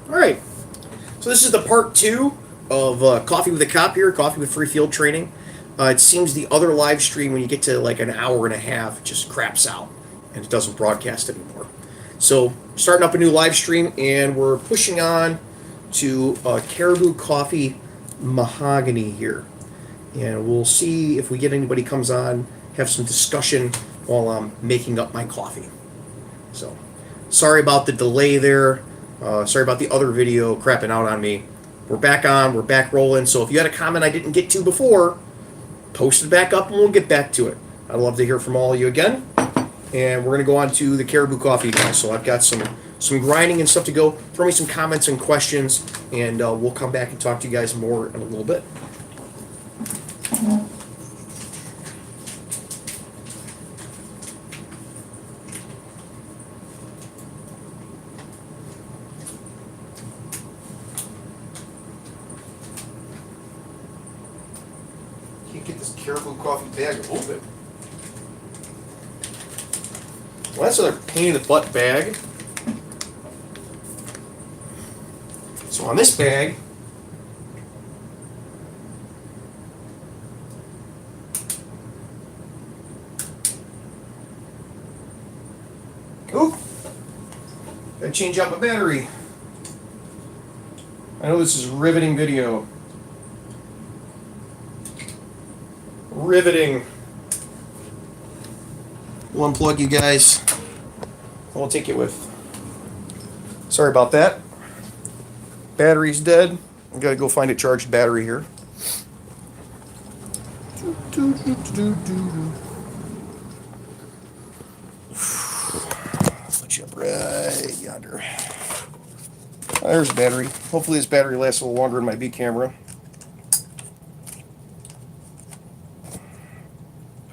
All right. So this is the part two of Coffee with a Cop here, Coffee with Free Field Training. It seems the other live stream, when you get to like an hour and a half, it just craps out and it doesn't broadcast anymore. So starting up a new live stream, and we're pushing on to Caribou Coffee Mahogany here, and we'll see if we get anybody comes on, have some discussion while I'm making up my coffee. So sorry about the delay there. Sorry about the other video crapping out on me. We're back on. We're back rolling. So if you had a comment I didn't get to before, post it back up and we'll get back to it. I'd love to hear from all of you again. And we're going to go on to the Caribou Coffee now. So I've got some grinding and stuff to go. Throw me some comments and questions, and we'll come back and talk to you guys more in a little bit. Can't get this Caribou Coffee bag open. Well, that's another pain in the butt bag. So on this bag, oop, gotta change out my battery. I know this is riveting video. Riveting. We'll unplug you guys. We'll take it with. Sorry about that. Battery's dead. I gotta go find a charged battery here. Put you up right yonder. There's a battery. Hopefully this battery lasts a little longer in my B camera.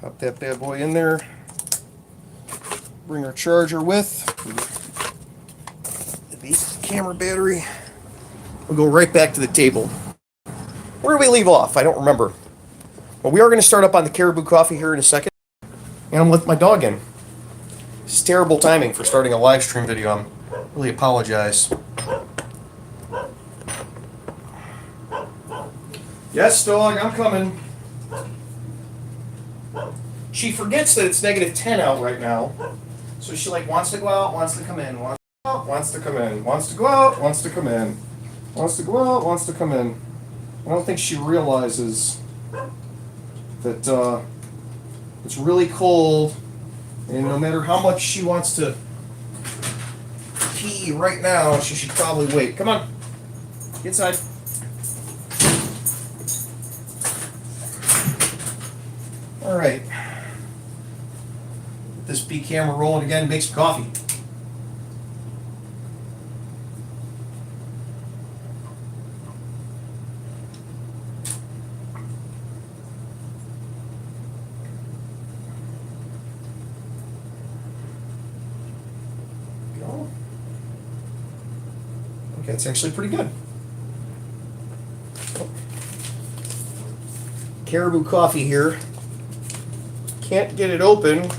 Pop that bad boy in there. Bring our charger with the B camera battery. We'll go right back to the table. Where do we leave off? I don't remember. Well, we are going to start up on the Caribou Coffee here in a second. And I'm with my dog in. It's terrible timing for starting a live stream video. I really apologize. Yes, dog, I'm coming. She forgets that it's -10 out right now. So she wants to go out, wants to come in, wants to go out, wants to come in, wants to go out, wants to come in, wants to go out, wants to come in. I don't think she realizes that it's really cold, and no matter how much she wants to pee right now, she should probably wait. Come on, get inside. All right. This B camera rolling again, make some coffee. Go. Okay, it's actually pretty good. Caribou Coffee here. Can't get it open.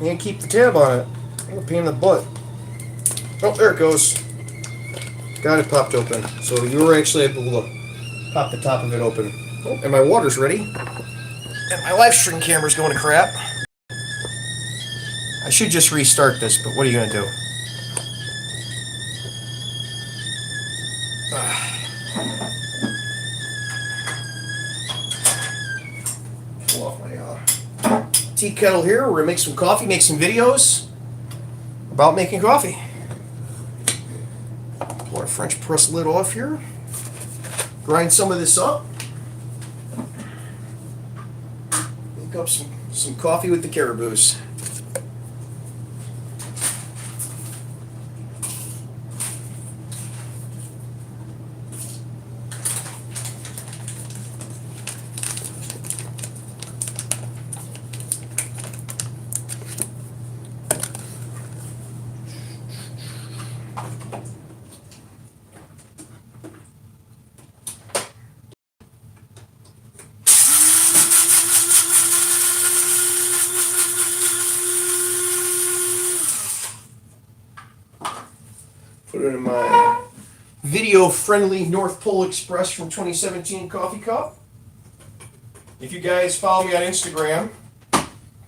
And keep the tab on it. I'm a pain in the butt. Oh, there it goes. Got it popped open. So you were actually able to pop the top of it open. Oh, and my water's ready. And my live stream camera's going to crap. I should just restart this, but what are you going to do? Pull off my tea kettle here. We're going to make some coffee, make some videos about making coffee. Pull our French press lid off here. Grind some of this up. Make up some coffee with the Caribous. Put it in my video-friendly North Pole Express from 2017 coffee cup. If you guys follow me on Instagram,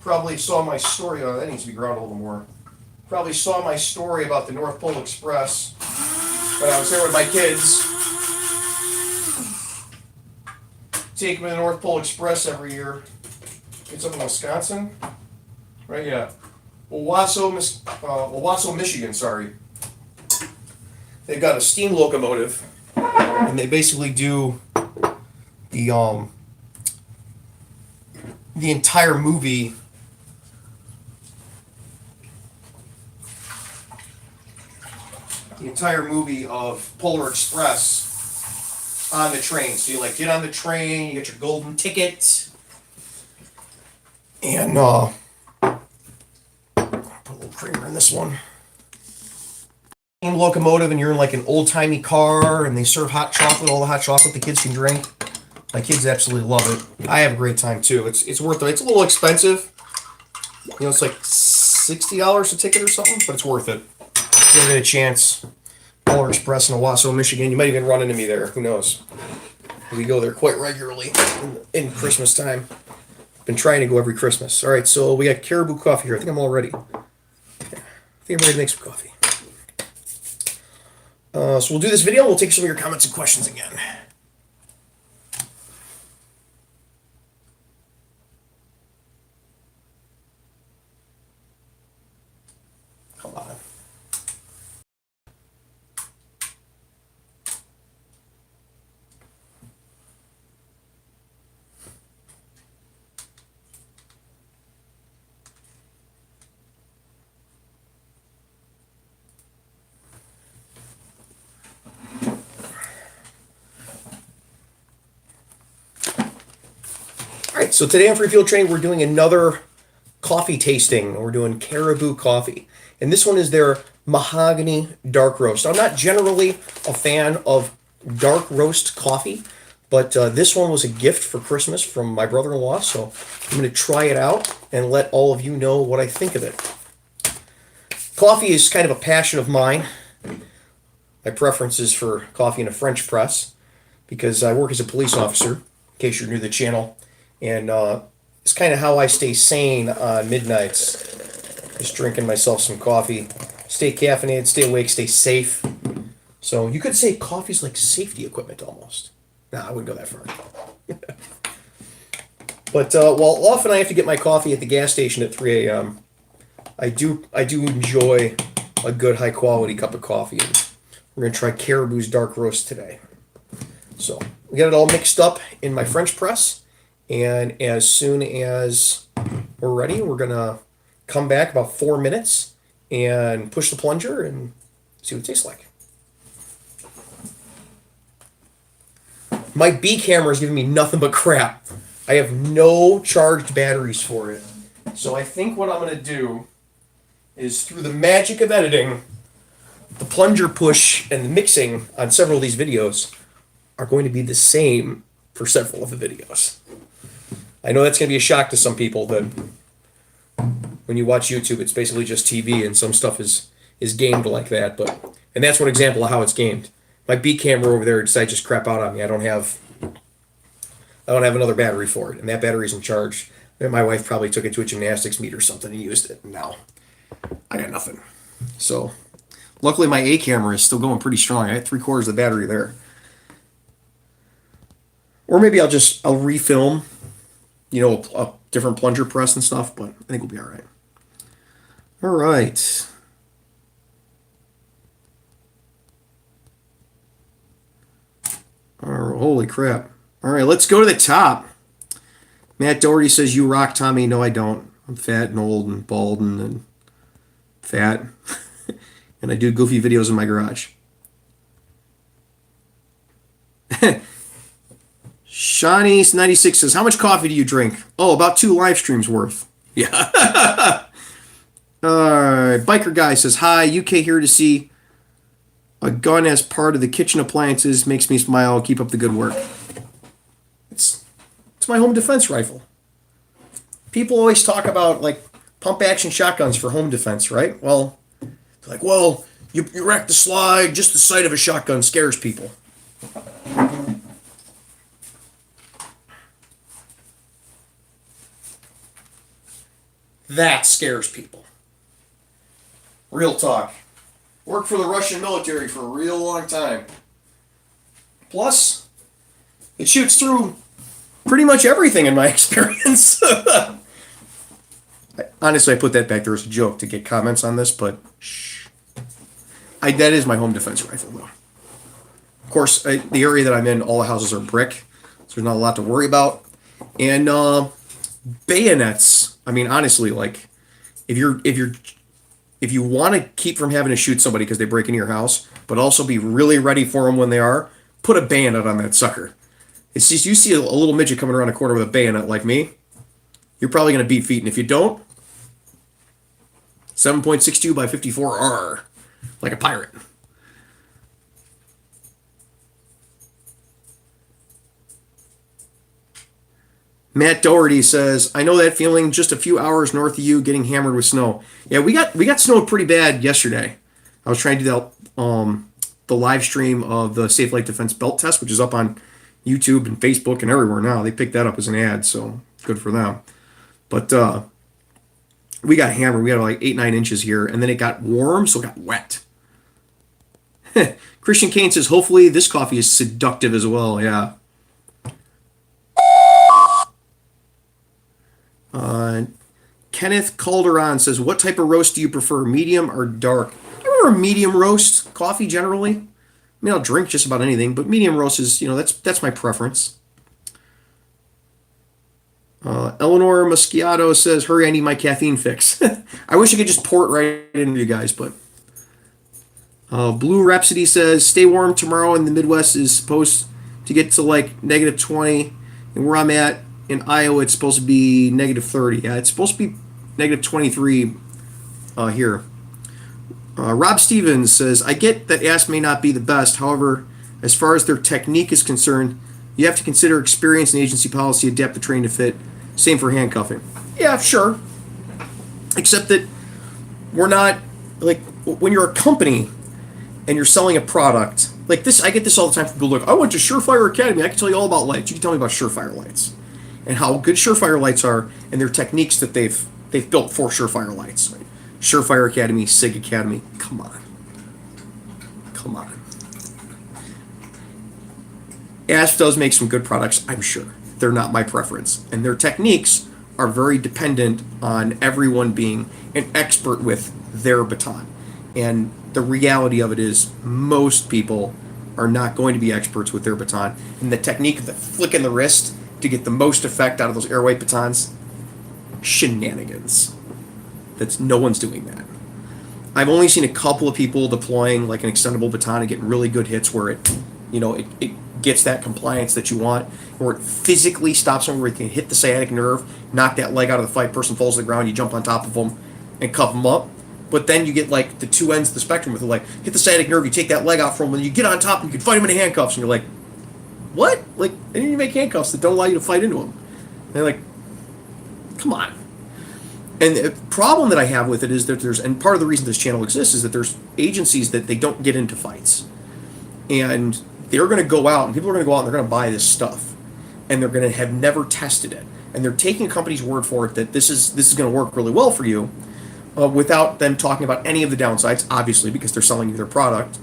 probably saw my story. Oh, that needs to be ground a little more. Probably saw my story about the North Pole Express when I was there with my kids. Take them to the North Pole Express every year. It's up in Wisconsin, right? Yeah, Owasso, Michigan. Sorry. They've got a steam locomotive, and they basically do the entire movie. The entire movie of Polar Express on the train. So you like get on the train, you get your golden ticket, and put a little creamer in this one. Steam locomotive, and you're in like an old timey car, and they serve hot chocolate, all the hot chocolate the kids can drink. My kids absolutely love it. I have a great time too. It's worth it. It's a little expensive. You know, it's like $60 a ticket or something, but it's worth it. Give it a chance. Polar Express in Owasso, Michigan. You might even run into me there. Who knows? We go there quite regularly in Christmas time. Been trying to go every Christmas. All right, so we got Caribou coffee here. I think I'm all ready. I think I'm ready to make some coffee. So we'll do this video. We'll take some of your comments and questions again. Come on. Alright, so today on Free Field Training, we're doing another coffee tasting. We're doing Caribou coffee. And this one is their Mahogany Dark Roast. I'm not generally a fan of dark roast coffee, but this one was a gift for Christmas from my brother-in-law, so I'm going to try it out and let all of you know what I think of it. Coffee is kind of a passion of mine. My preference is for coffee in a French press because I work as a police officer, in case you're new to the channel. And it's kind of how I stay sane on midnights. Just drinking myself some coffee. Stay caffeinated, stay awake, stay safe. So you could say coffee's like safety equipment almost. Nah, I wouldn't go that far. But while often I have to get my coffee at the gas station at 3 a.m., I do enjoy a good high quality cup of coffee. And we're going to try Caribou's Dark Roast today. So we got it all mixed up in my French press. And as soon as we're ready, we're going to come back about 4 minutes and push the plunger and see what it tastes like. My B camera is giving me nothing but crap. I have no charged batteries for it. So I think what I'm going to do is, through the magic of editing, the plunger push and the mixing on several of these videos are going to be the same for several of the videos. I know that's going to be a shock to some people that when you watch YouTube, it's basically just TV and some stuff is gamed like that. And that's one example of how it's gamed. My B camera over there decided to just crap out on me. I don't have another battery for it, and that battery isn't charged. And my wife probably took it to a gymnastics meet or something and used it. And now I got nothing. So luckily my A camera is still going pretty strong. I had 3/4 of the battery there. Or maybe I'll refilm, a different plunger press and stuff, but I think we'll be all right. All right. Oh, holy crap. All right, let's go to the top. Matt Doherty says, "You rock, Tommy." No, I don't. I'm fat and old and bald and fat. And I do goofy videos in my garage. Shawnee's96 says, "How much coffee do you drink?" Oh, about 2 live streams worth. Yeah. Alright, Biker Guy says, "Hi, UK here to see a gun as part of the kitchen appliances. Makes me smile. Keep up the good work." It's my home defense rifle. People always talk about like pump action shotguns for home defense, right? Well, they're like, well, You rack the slide. Just the sight of a shotgun scares people. That scares people. Real talk. Worked for the Russian military for a real long time. Plus, it shoots through pretty much everything in my experience. Honestly, I put that back there as a joke to get comments on this, but shh. That is my home defense rifle, though. Of course, the area that I'm in, all the houses are brick, so there's not a lot to worry about. And bayonets. I mean, honestly, like if you want to keep from having to shoot somebody because they break into your house, but also be really ready for them when they are, put a bayonet on that sucker. It's just you see a little midget coming around a corner with a bayonet like me, you're probably going to beat feet. And if you don't, 7.62 by 54R, like a pirate. Matt Doherty says, "I know that feeling. Just a few hours north of you, getting hammered with snow." Yeah, we got snowed pretty bad yesterday. I was trying to do the live stream of the Safe Light Defense belt test, which is up on YouTube and Facebook and everywhere now. They picked that up as an ad, so good for them. But we got hammered. We had like 8-9 inches here, and then it got warm, so it got wet. Christian Kane says, "Hopefully this coffee is seductive as well." Yeah. Kenneth Calderon says, "What type of roast do you prefer, medium or dark?" I prefer medium roast coffee generally. I mean, I'll drink just about anything, but medium roast is, that's my preference. Eleanor Mosquiato says, "Hurry, I need my caffeine fix." I wish I could just pour it right into you guys, but Blue Rhapsody says, "Stay warm tomorrow in the Midwest is supposed to get to like -20, and where I'm at in Iowa, it's supposed to be -30. Yeah, it's supposed to be -23 here." Rob Stevens says, "I get that ASP may not be the best. However, as far as their technique is concerned, you have to consider experience and agency policy, adapt the training to fit. Same for handcuffing." Yeah, sure. Except that we're not, like, when you're a company and you're selling a product, like this, I get this all the time from people. Look, I went to Surefire Academy. I can tell you all about lights. You can tell me about Surefire lights and how good Surefire lights are and their techniques that they've built for Surefire lights. Right? Surefire Academy, SIG Academy. Come on. ASP does make some good products, I'm sure. They're not my preference. And their techniques are very dependent on everyone being an expert with their baton. And the reality of it is most people are not going to be experts with their baton. And the technique of the flick in the wrist to get the most effect out of those airweight batons, shenanigans. No one's doing that. I've only seen a couple of people deploying like an extendable baton and getting really good hits where it gets that compliance that you want, where it physically stops them, where you can hit the sciatic nerve, knock that leg out of the fight, person falls to the ground, you jump on top of them and cuff them up. But then you get like the two ends of the spectrum with it, like hit the sciatic nerve, you take that leg out from them, and you get on top and you can fight them in handcuffs, and you're like, what? Like, they didn't even make handcuffs that don't allow you to fight into them. And they're like, come on. And the problem that I have with it is that and part of the reason this channel exists is that there's agencies that they don't get into fights. And they're going to go out, and people are going to go out and they're going to buy this stuff. And they're going to have never tested it. And they're taking a company's word for it that this is going to work really well for you without them talking about any of the downsides, obviously, because they're selling you their product.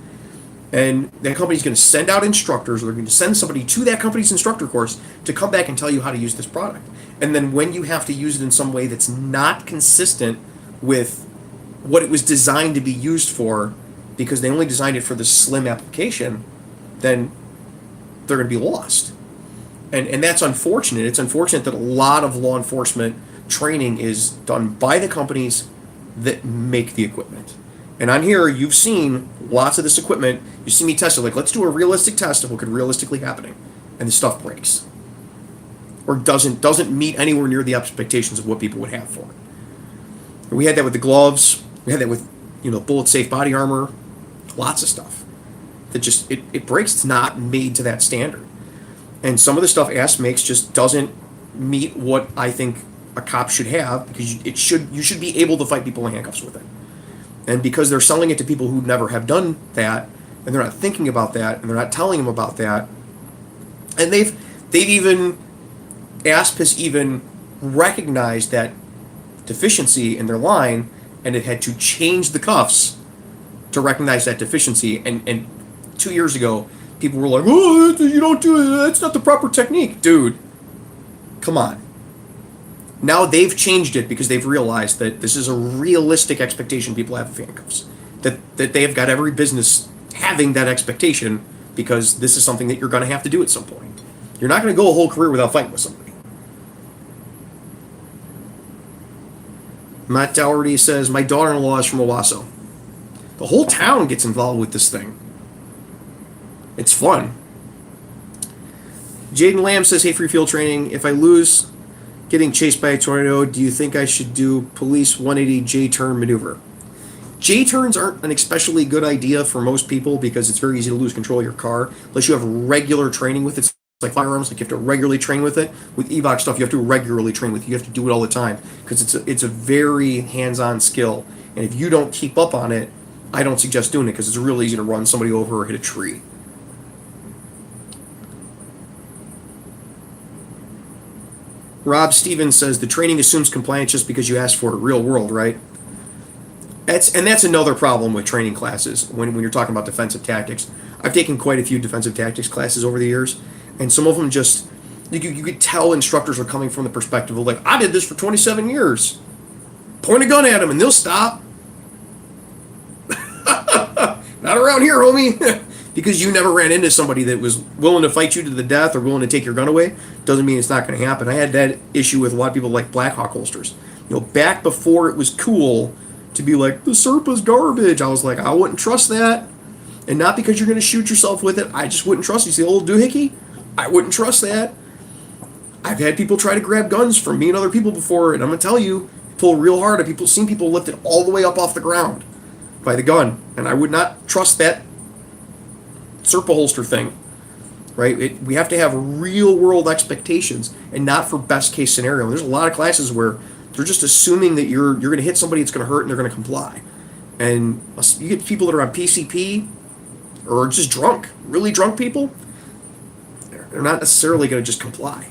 And that company's going to send out instructors, or they're going to send somebody to that company's instructor course to come back and tell you how to use this product. And then when you have to use it in some way that's not consistent with what it was designed to be used for, because they only designed it for this slim application, then they're going to be lost. And that's unfortunate. It's unfortunate that a lot of law enforcement training is done by the companies that make the equipment. And on here, you've seen lots of this equipment. You see me test it. Like, let's do a realistic test of what could realistically happen. And the stuff breaks. Or doesn't meet anywhere near the expectations of what people would have for it. We had that with the gloves. We had that with, bullet-safe body armor. Lots of stuff. That just, it breaks. It's not made to that standard. And some of the stuff ASP makes just doesn't meet what I think a cop should have, because you should be able to fight people in handcuffs with it. And because they're selling it to people who never have done that, and they're not thinking about that, and they're not telling them about that, and they've even ASP has even recognized that deficiency in their line, and it had to change the cuffs to recognize that deficiency. And 2 years ago, people were like, "Oh, you don't do it. That's not the proper technique, dude." Come on. Now they've changed it because they've realized that this is a realistic expectation people have of handcuffs. That they have got every business having that expectation because this is something that you're going to have to do at some point. You're not going to go a whole career without fighting with somebody. Matt Dougherty says, my daughter-in-law is from Owasso. The whole town gets involved with this thing. It's fun. Jaden Lamb says, hey, free field training. If I lose getting chased by a tornado, do you think I should do police 180 J-turn maneuver? J-turns aren't an especially good idea for most people because it's very easy to lose control of your car unless you have regular training with it. It's like firearms, like you have to regularly train with it. With EVOC stuff, you have to regularly train with it. You have to do it all the time because it's a very hands-on skill. And if you don't keep up on it, I don't suggest doing it because it's real easy to run somebody over or hit a tree. Rob Stevens says the training assumes compliance just because you asked for it real world, right? That's another problem with training classes when you're talking about defensive tactics. I've taken quite a few defensive tactics classes over the years, and some of them just, you could tell instructors are coming from the perspective of like, I did this for 27 years. Point a gun at them and they'll stop. Not around here, homie. Because you never ran into somebody that was willing to fight you to the death or willing to take your gun away, doesn't mean it's not going to happen. I had that issue with a lot of people like Blackhawk holsters. Back before it was cool to be like, the Serpa's garbage, I was like, I wouldn't trust that. And not because you're going to shoot yourself with it, I just wouldn't trust it. You see the old doohickey? I wouldn't trust that. I've had people try to grab guns from me and other people before, and I'm going to tell you, pull real hard. I've seen people lift it all the way up off the ground by the gun, and I would not trust that Serpa holster thing, right? We have to have real world expectations and not for best case scenario. And there's a lot of classes where they're just assuming that you're going to hit somebody, it's going to hurt, and they're going to comply. And you get people that are on PCP or just drunk, really drunk people, they're not necessarily going to just comply.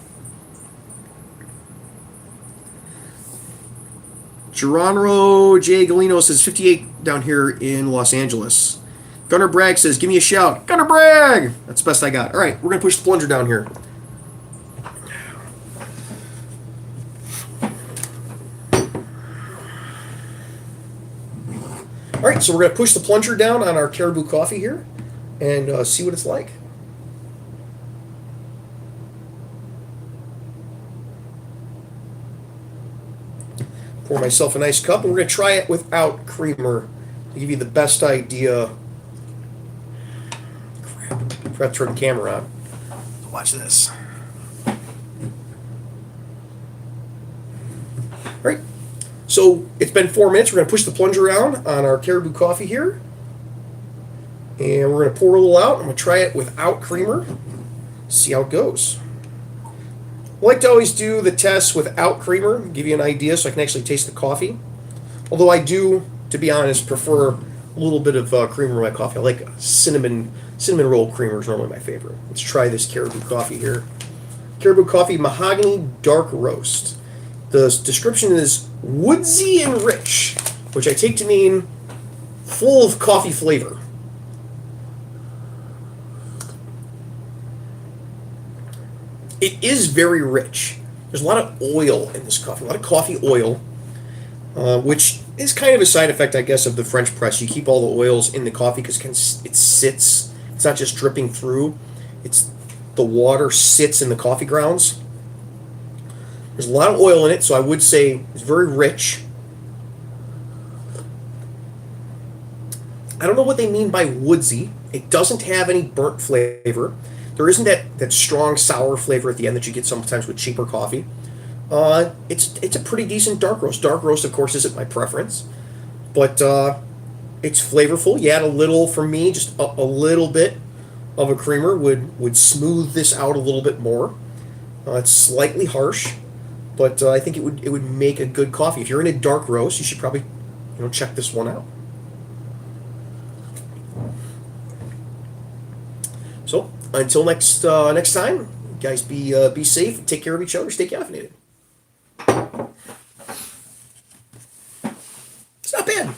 Geronimo J. Galino says 58 down here in Los Angeles. Gunnar Bragg says, give me a shout. Gunnar Bragg! That's the best I got. All right, we're going to push the plunger down here. All right, so we're going to push the plunger down on our Caribou Coffee here and see what it's like. Pour myself a nice cup, and we're going to try it without creamer to give you the best idea. Crap, I forgot to turn the camera on. Watch this. All right, so it's been 4 minutes. We're going to push the plunger around on our Caribou Coffee here. And we're going to pour a little out. I'm going to try it without creamer. See how it goes. I like to always do the tests without creamer, give you an idea so I can actually taste the coffee. Although I do, to be honest, prefer a little bit of creamer in my coffee. I like cinnamon roll creamer is normally my favorite. Let's try this Caribou Coffee here. Caribou Coffee Mahogany Dark Roast. The description is woodsy and rich, which I take to mean full of coffee flavor. It is very rich. There's a lot of oil in this coffee, a lot of coffee oil, which is kind of a side effect, I guess, of the French press. You keep all the oils in the coffee because it sits. It's not just dripping through. The water sits in the coffee grounds. There's a lot of oil in it, so I would say it's very rich. I don't know what they mean by woodsy. It doesn't have any burnt flavor. There isn't that strong sour flavor at the end that you get sometimes with cheaper coffee. It's a pretty decent dark roast. Dark roast, of course, isn't my preference, but it's flavorful. You add a little, for me, just a little bit of a creamer would smooth this out a little bit more. It's slightly harsh, but I think it would make a good coffee. If you're in a dark roast, you should probably check this one out. So until next time, guys, be safe, take care of each other, stay caffeinated. It's not bad.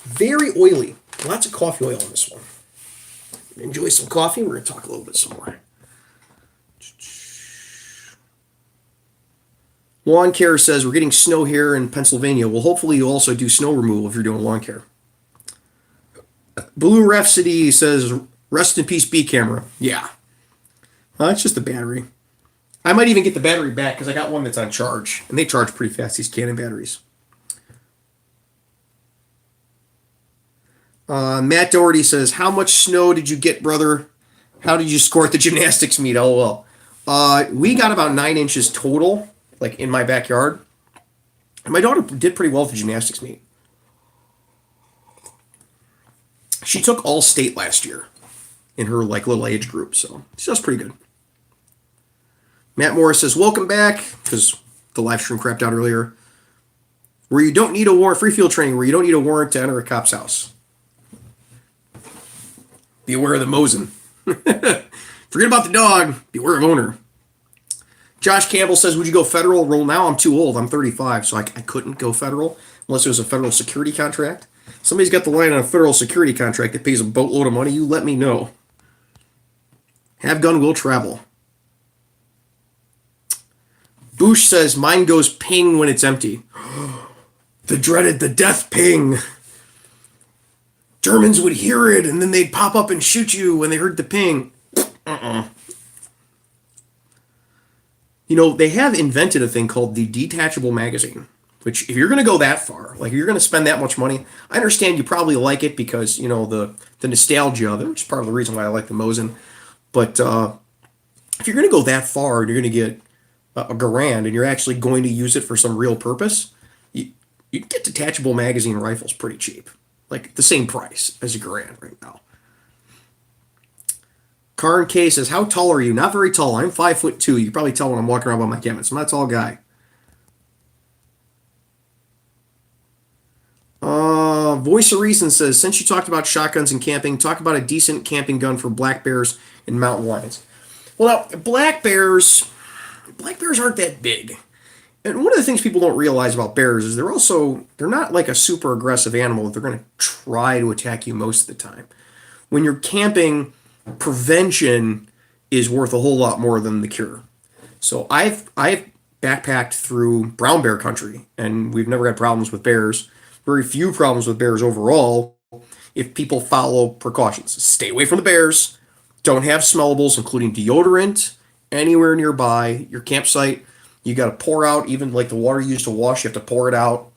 Very oily. Lots of coffee oil on this one. Enjoy some coffee. We're gonna talk a little bit some more. Lawn care says we're getting snow here in Pennsylvania. Well, hopefully you also do snow removal if you're doing lawn care. Blue Rhapsody says rest in peace, B camera. Yeah, it's just the battery. I might even get the battery back because I got one that's on charge, and they charge pretty fast. These Canon batteries. Matt Doherty says, "How much snow did you get, brother? How did you score at the gymnastics meet?" LOL. We got about 9 inches total, like in my backyard. And my daughter did pretty well at the gymnastics meet. She took all state last year in her like little age group, so she does pretty good. Matt Morris says, "Welcome back," because the live stream crapped out earlier. Where you don't need a warrant, free field training, where you don't need a warrant to enter a cop's house. Beware of the Mosin. Forget about the dog. Beware of owner. Josh Campbell says, "Would you go federal?" Well, now I'm too old. I'm 35, so I couldn't go federal unless it was a federal security contract. Somebody's got the line on a federal security contract that pays a boatload of money. You let me know. Have gun, will travel. Boosh says, "Mine goes ping when it's empty." The death ping. Germans would hear it and then they'd pop up and shoot you when they heard the ping. You know, they have invented a thing called the detachable magazine, which if you're going to go that far, like if you're going to spend that much money, I understand you probably like it because, you know, the nostalgia of it, which is part of the reason why I like the Mosin. But if you're going to go that far and you're going to get a Garand and you're actually going to use it for some real purpose, you can get detachable magazine rifles pretty cheap. Like the same price as a Garand right now. Karn K says, "How tall are you?" Not very tall. I'm 5'2". You can probably tell when I'm walking around by my cabinets. I'm not a tall guy. Voice of Reason says, "Since you talked about shotguns and camping, talk about a decent camping gun for black bears and mountain lions." Well, now, black bears aren't that big. And one of the things people don't realize about bears is they're not like a super aggressive animal that they're going to try to attack you most of the time. When you're camping, prevention is worth a whole lot more than the cure. So I've backpacked through brown bear country, and we've never had problems with bears. Very few problems with bears overall if people follow precautions. Stay away from the bears. Don't have smellables, including deodorant, anywhere nearby your campsite. You got to pour out, even like the water you use to wash, you have to pour it out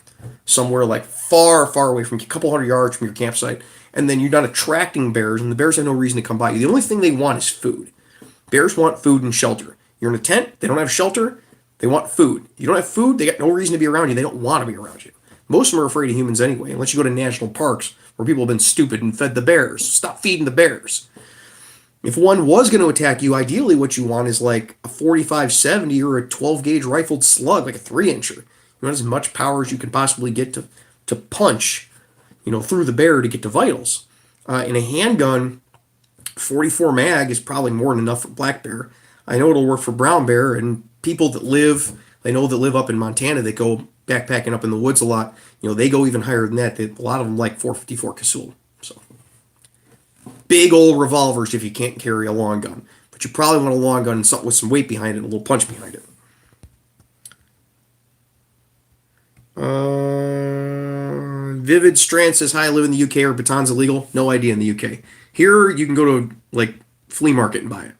somewhere like far, far away from a couple hundred yards from your campsite. And then you're not attracting bears, and the bears have no reason to come by you. The only thing they want is food. Bears want food and shelter. You're in a tent, they don't have shelter, they want food. You don't have food, they got no reason to be around you. They don't want to be around you. Most of them are afraid of humans anyway, unless you go to national parks where people have been stupid and fed the bears. Stop feeding the bears. If one was going to attack you, ideally what you want is like a 45-70 or a 12-gauge rifled slug, like a 3-incher. You want as much power as you can possibly get to punch, through the bear to get to vitals. In a handgun, 44 mag is probably more than enough for black bear. I know it'll work for brown bear, and people that live up in Montana that go backpacking up in the woods a lot, they go even higher than that. A lot of them like 454 Casull. So big old revolvers if you can't carry a long gun. But you probably want a long gun and something with some weight behind it, a little punch behind it. Vivid Strand says, "Hi, I live in the UK. Are batons illegal?" No idea in the UK. Here, you can go to, flea market and buy it.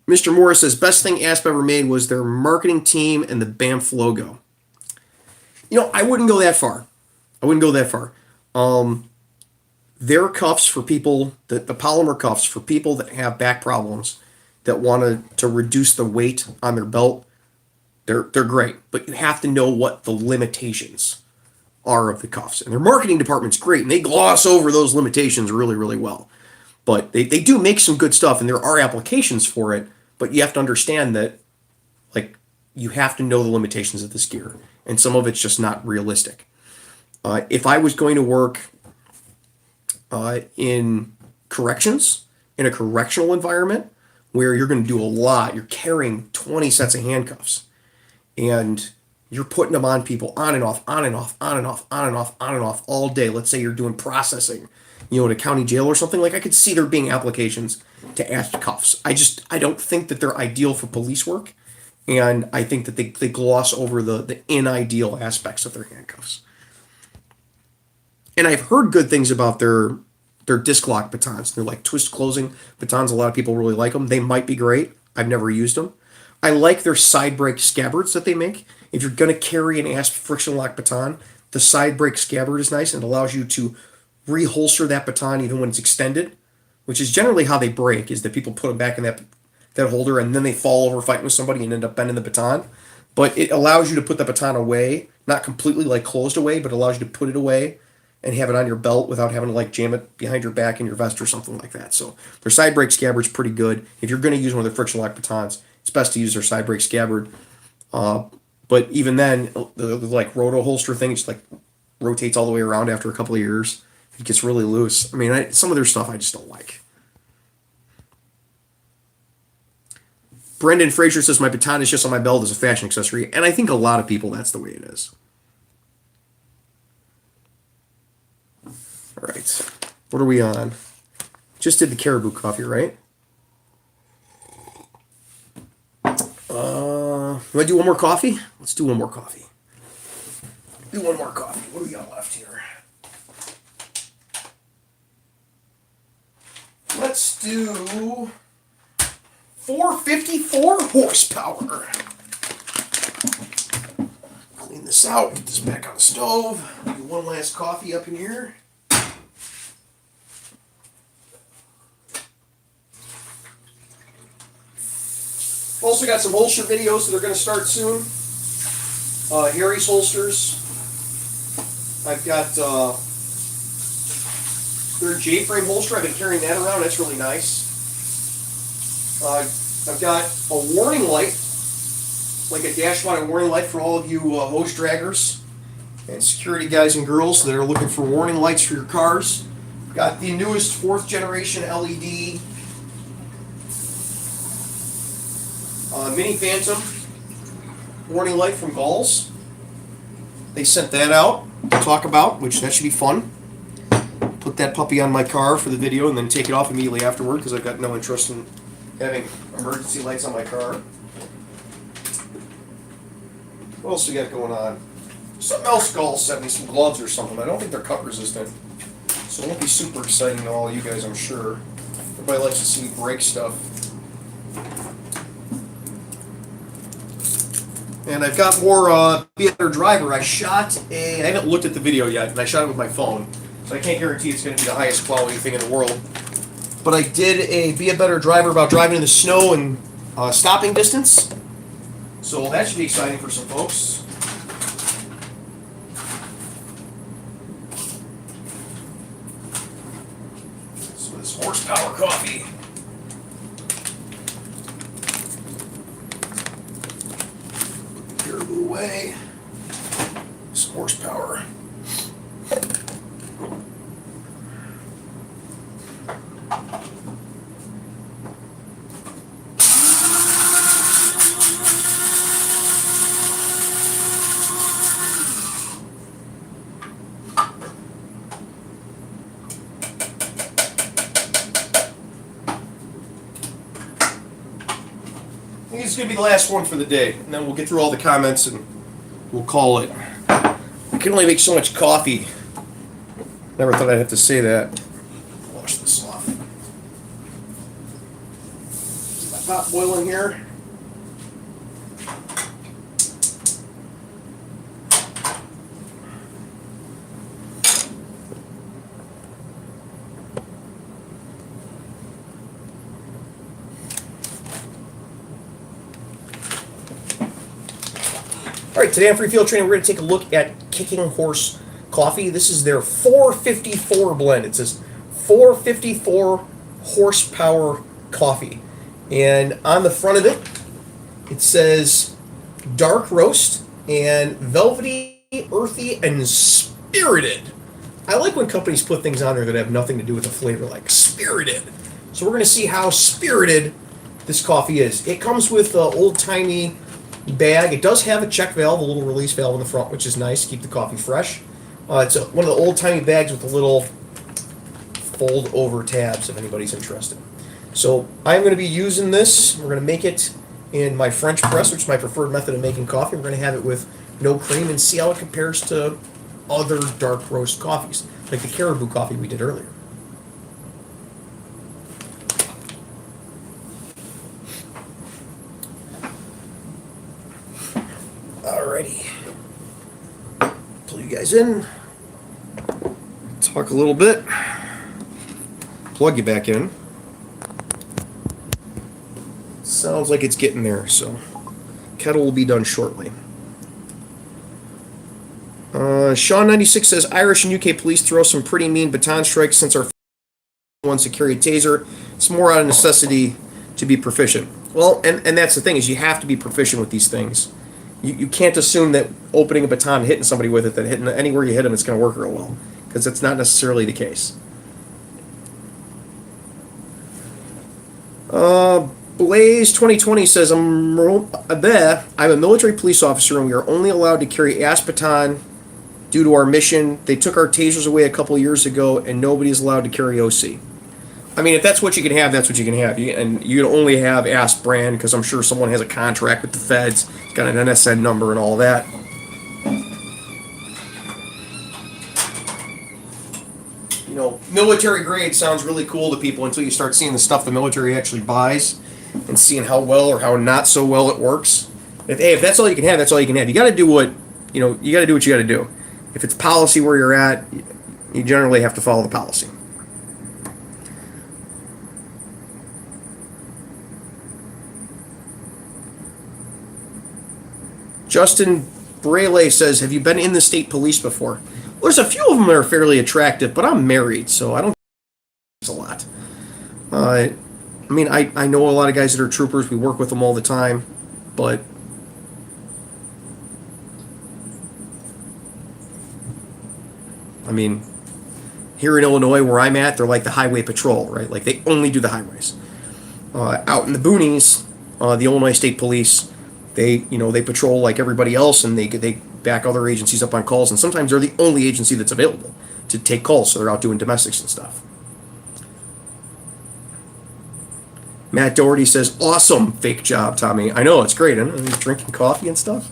Mr. Morris says, "Best thing Asp ever made was their marketing team and the Banff logo." I wouldn't go that far. Their cuffs for people, the polymer cuffs for people that have back problems, that want to reduce the weight on their belt, they're great. But you have to know what the limitations are of the cuffs. And their marketing department's great, and they gloss over those limitations really, really well. But they do make some good stuff, and there are applications for it, but you have to understand that, you have to know the limitations of this gear, and some of it's just not realistic. If I was going to work in corrections, in a correctional environment where you're going to do a lot, you're carrying 20 sets of handcuffs and you're putting them on people on and off, on and off, on and off, on and off, on and off all day. Let's say you're doing processing, in a county jail or something. Like, I could see there being applications to add cuffs. I don't think that they're ideal for police work. And I think that they gloss over the in-ideal aspects of their handcuffs. And I've heard good things about their disc lock batons. They're like twist closing batons. A lot of people really like them. They might be great. I've never used them. I like their side brake scabbards that they make. If you're going to carry an ASP friction lock baton, the side brake scabbard is nice and it allows you to reholster that baton even when it's extended, which is generally how they break, is that people put them back in that holder and then they fall over fighting with somebody and end up bending the baton. But it allows you to put the baton away, not completely like closed away, but allows you to put it away and have it on your belt without having to like jam it behind your back in your vest or something like that. So their side brake scabbard's pretty good. If you're going to use one of their friction lock batons, it's best to use their side brake scabbard. But even then, the like roto holster thing just like rotates all the way around after a couple of years. It gets really loose. I mean, some of their stuff I just don't like. Brendan Fraser says my baton is just on my belt as a fashion accessory, and I think a lot of people, that's the way it is. All right, what are we on? Just did the Caribou coffee, right? You want to do one more coffee? Let's do one more coffee. Do one more coffee. What do we got left here? Let's do 454 horsepower. Clean this out, get this back on the stove. Do one last coffee up in here. Also got some holster videos that are going to start soon. Harry's holsters. I've got their J-frame holster. I've been carrying that around. That's really nice. I've got a warning light, like a dash monitor warning light for all of you hose draggers and security guys and girls that are looking for warning lights for your cars. Got the newest 4th generation LED Mini Phantom warning light from Galls. They sent that out to talk about, which that should be fun. Put that puppy on my car for the video and then take it off immediately afterward because I've got no interest in having emergency lights on my car. What else we got going on? Something else Galls sent me, some gloves or something. I don't think they're cut resistant, so it won't be super exciting to all you guys, I'm sure. Everybody likes to see me break stuff. And I've got more Be a Better Driver. I haven't looked at the video yet, and I shot it with my phone, so I can't guarantee it's going to be the highest quality thing in the world. But I did a Be a Better Driver about driving in the snow and stopping distance. So that should be exciting for some folks. So this horsepower coffee. Caribou away. Some horsepower. I think it's going to be the last one for the day, and then we'll get through all the comments and we'll call it. I can only make so much coffee. Never thought I'd have to say that. Wash this off. Is my pot boiling here? All right, today on Free Field Training, we're going to take a look at Kicking Horse Coffee. This is their 454 blend. It says 454 horsepower coffee. And on the front of it, it says dark roast and velvety, earthy, and Spirited. I like when companies put things on there that have nothing to do with the flavor, like Spirited. So we're going to see how spirited this coffee is. It comes with an old-timey bag. It does have a check valve, a little release valve in the front, which is nice to keep the coffee fresh. It's one of the old-timey bags with the little fold-over tabs, if anybody's interested. So I'm going to be using this. We're going to make it in my French press, which is my preferred method of making coffee. We're going to have it with no cream and see how it compares to other dark roast coffees, like the Caribou coffee we did earlier. Alrighty. Pull you guys in. Talk a little bit. Plug you back in. Sounds like it's getting there, so kettle will be done shortly. Sean96 says Irish and UK police throw some pretty mean baton strikes since our wants to carry a taser. It's more out of necessity to be proficient. Well, and that's the thing, is you have to be proficient with these things. You can't assume that opening a baton and hitting somebody with it, that hitting anywhere you hit them, it's going to work real well, because that's not necessarily the case. Blaze 2020 says I'm a military police officer and we are only allowed to carry AS baton due to our mission. They took our tasers away a couple years ago and nobody is allowed to carry OC. I mean, if that's what you can have, that's what you can have. And you can only have AS brand because I'm sure someone has a contract with the feds, got an NSN number and all that. You know, military grade sounds really cool to people until you start seeing the stuff the military actually buys and seeing how well or how not so well it works. If that's all you can have, that's all you can have. You got to do what you got to do what you got to do. If it's policy where you're at, you generally have to follow the policy. Justin Brele says, have you been in the state police before? Well, there's a few of them that are fairly attractive, but I'm married, so I don't think it's a lot. I mean, I know a lot of guys that are troopers. We work with them all the time, but I mean, here in Illinois where I'm at, they're like the highway patrol, right? Like they only do the highways. Out in the boonies, the Illinois State Police, they patrol like everybody else, and they back other agencies up on calls, and sometimes they're the only agency that's available to take calls, so they're out doing domestics and stuff. Matt Doherty says, awesome fake job, Tommy. I know, it's great. And he's drinking coffee and stuff.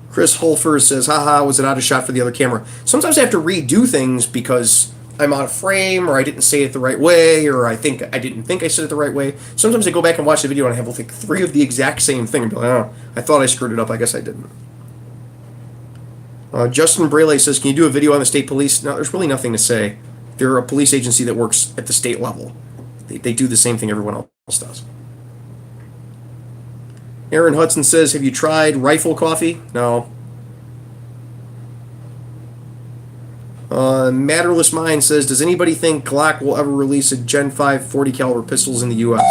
Chris Holfer says, haha, was it out of shot for the other camera? Sometimes I have to redo things because I'm out of frame, or I didn't say it the right way, or I didn't think I said it the right way. Sometimes I go back and watch the video and I have like 3 of the exact same thing and be like, oh, I thought I screwed it up. I guess I didn't. Justin Brele says, can you do a video on the state police? No, there's really nothing to say. They're a police agency that works at the state level. They do the same thing everyone else does. Aaron Hudson says, have you tried rifle coffee? No. Matterless Mind says, does anybody think Glock will ever release a Gen 5 40 caliber pistols in the U.S.?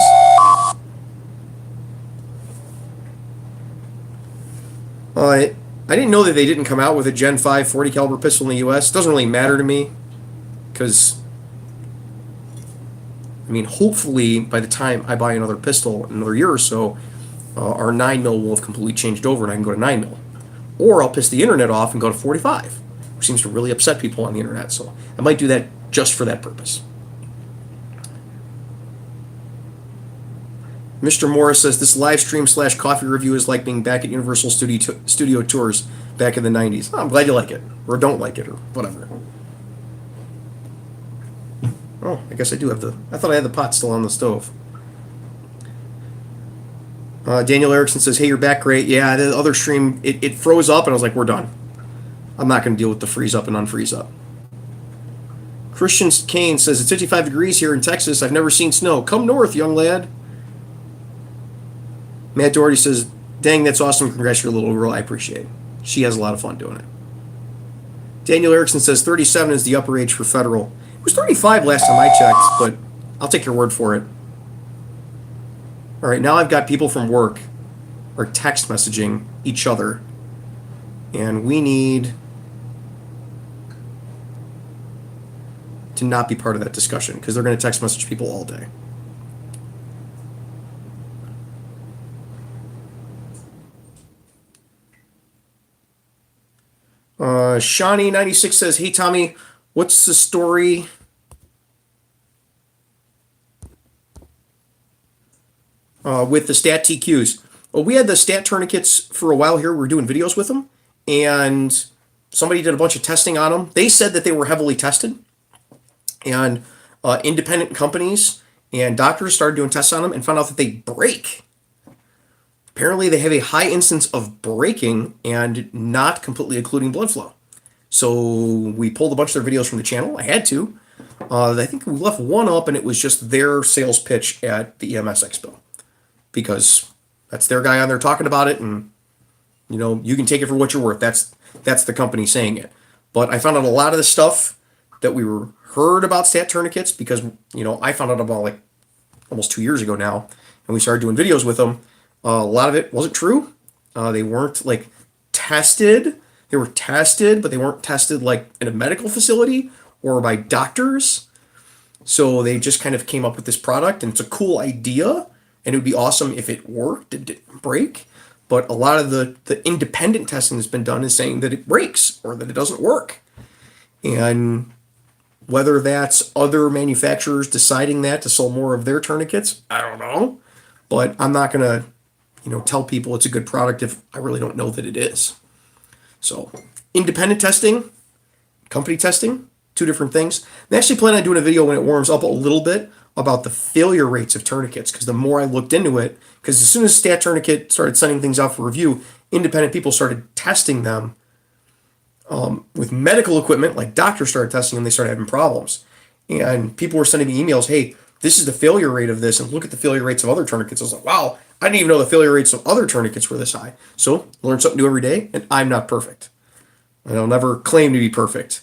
I didn't know that they didn't come out with a Gen 5 40 caliber pistol in the U.S. It doesn't really matter to me, because, I mean, hopefully by the time I buy another pistol in another year or so, our 9mm will have completely changed over and I can go to 9mm. Or I'll piss the internet off and go to 45, which seems to really upset people on the internet, so I might do that just for that purpose. Mr. Morris says, this live stream / coffee review is like being back at Universal Studio Tours back in the 90s. Oh, I'm glad you like it, or don't like it, or whatever. Oh, I guess I do have I thought I had the pot still on the stove. Daniel Erickson says, hey, you're back, great. Yeah, the other stream, it froze up, and I was like, we're done. I'm not going to deal with the freeze up and unfreeze up. Christian Kane says, it's 55 degrees here in Texas. I've never seen snow. Come north, young lad. Matt Doherty says, dang, that's awesome. Congrats to your little girl. I appreciate it. She has a lot of fun doing it. Daniel Erickson says 37 is the upper age for federal. It was 35 last time I checked, but I'll take your word for it. All right, now I've got people from work are text messaging each other. And we need to not be part of that discussion because they're going to text message people all day. Shawnee96 says, "Hey Tommy, what's the story with the stat TQs?" Well, we had the stat tourniquets for a while here. We were doing videos with them, and somebody did a bunch of testing on them. They said that they were heavily tested, and independent companies and doctors started doing tests on them and found out that they break. Apparently, they have a high instance of breaking and not completely occluding blood flow. So we pulled a bunch of their videos from the channel. I had to. I think we left one up, and it was just their sales pitch at the EMS Expo, because that's their guy on there talking about it, and you can take it for what you're worth. That's the company saying it. But I found out a lot of the stuff that we were heard about stat tourniquets because I found out about like almost 2 years ago now, and we started doing videos with them. A lot of it wasn't true. They weren't like tested. They were tested, but they weren't tested like in a medical facility or by doctors. So they just kind of came up with this product, and it's a cool idea, and it would be awesome if it worked, it didn't break. But a lot of the independent testing that's been done is saying that it breaks or that it doesn't work. And whether that's other manufacturers deciding that to sell more of their tourniquets, I don't know. But I'm not going to tell people it's a good product if I really don't know that it is. So independent testing, company testing, two different things. I actually plan on doing a video when it warms up a little bit about the failure rates of tourniquets, because the more I looked into it, because as soon as Stat Tourniquet started sending things out for review, independent people started testing them with medical equipment, like doctors started testing them, they started having problems. And people were sending me emails, "Hey, this is the failure rate of this, and look at the failure rates of other tourniquets." I was like, wow, I didn't even know the failure rates of other tourniquets were this high. So, learn something new every day, and I'm not perfect. And I'll never claim to be perfect.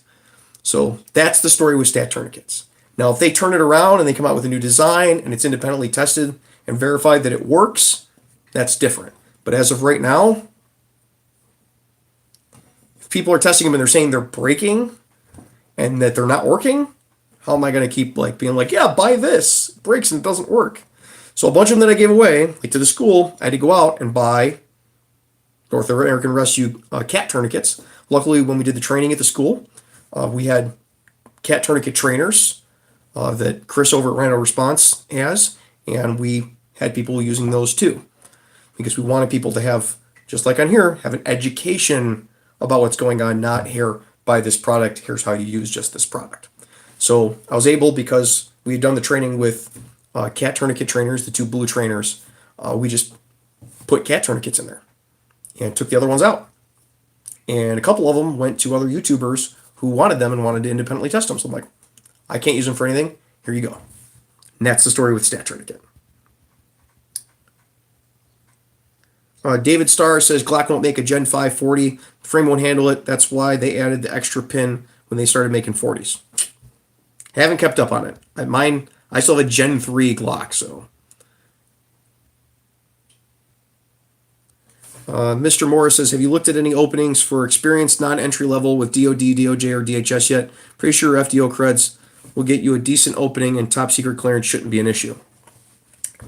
So, that's the story with Stat Tourniquets. Now, if they turn it around and they come out with a new design, and it's independently tested and verified that it works, that's different. But as of right now, if people are testing them and they're saying they're breaking and that they're not working, how am I going to keep being like, yeah, buy this, it breaks and it doesn't work? So a bunch of them that I gave away, like to the school, I had to go out and buy North American Rescue cat tourniquets. Luckily, when we did the training at the school, we had cat tourniquet trainers that Chris over at Rhino Response has, and we had people using those too, because we wanted people to have, just like on here, have an education about what's going on, not here, buy this product, here's how you use just this product. So I was able, because we had done the training with cat tourniquet trainers, the two blue trainers, we just put cat tourniquets in there and took the other ones out. And a couple of them went to other YouTubers who wanted them and wanted to independently test them. So I'm like, I can't use them for anything. Here you go. And that's the story with Stat Tourniquet. David Starr says Glock won't make a Gen 5 40. The frame won't handle it. That's why they added the extra pin when they started making 40s. Haven't kept up on it. I still have a Gen 3 Glock, so. Mr. Morris says, have you looked at any openings for experienced non-entry level with DOD, DOJ, or DHS yet? Pretty sure FDO creds will get you a decent opening, and top secret clearance shouldn't be an issue.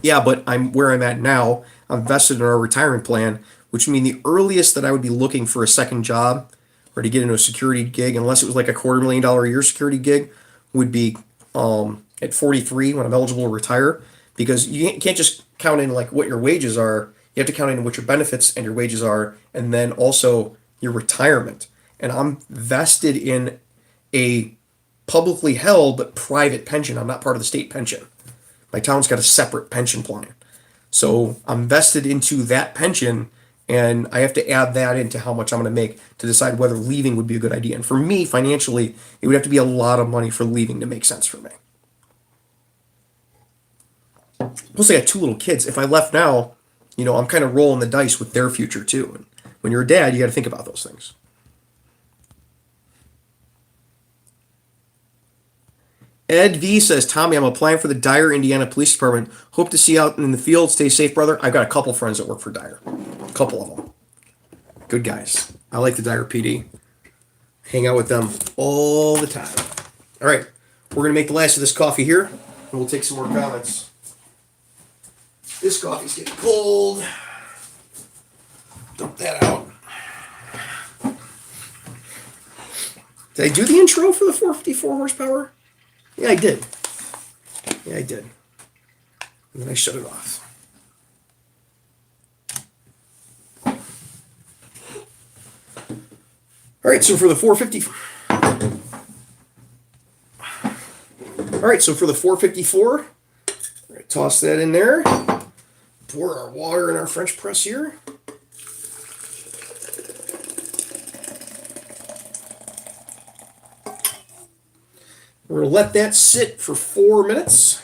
Yeah, but where I'm at now. I'm vested in our retirement plan, which would mean the earliest that I would be looking for a second job or to get into a security gig, unless it was like a $250,000 a year security gig, would be at 43 when I'm eligible to retire, because you can't just count in like what your wages are. You have to count in what your benefits and your wages are, and then also your retirement. And I'm vested in a publicly held but private pension. I'm not part of the state pension. My town's got a separate pension plan. So I'm vested into that pension, and I have to add that into how much I'm going to make to decide whether leaving would be a good idea. And for me, financially, it would have to be a lot of money for leaving to make sense for me. Plus, I got two little kids. If I left now, I'm kind of rolling the dice with their future too. And when you're a dad, you got to think about those things. Ed V says, Tommy, I'm applying for the Dyer, Indiana Police Department. Hope to see you out in the field. Stay safe, brother. I've got a couple friends that work for Dyer. A couple of them. Good guys. I like the Dyer PD. Hang out with them all the time. All right. We're going to make the last of this coffee here, and we'll take some more comments. This coffee's getting cold. Dump that out. Did I do the intro for the 454 horsepower? Yeah, I did. Yeah, I did. And then I shut it off. All right, so for the 450. All right, so for the 454, toss that in there. Pour our water in our French press here. We're going to let that sit for 4 minutes.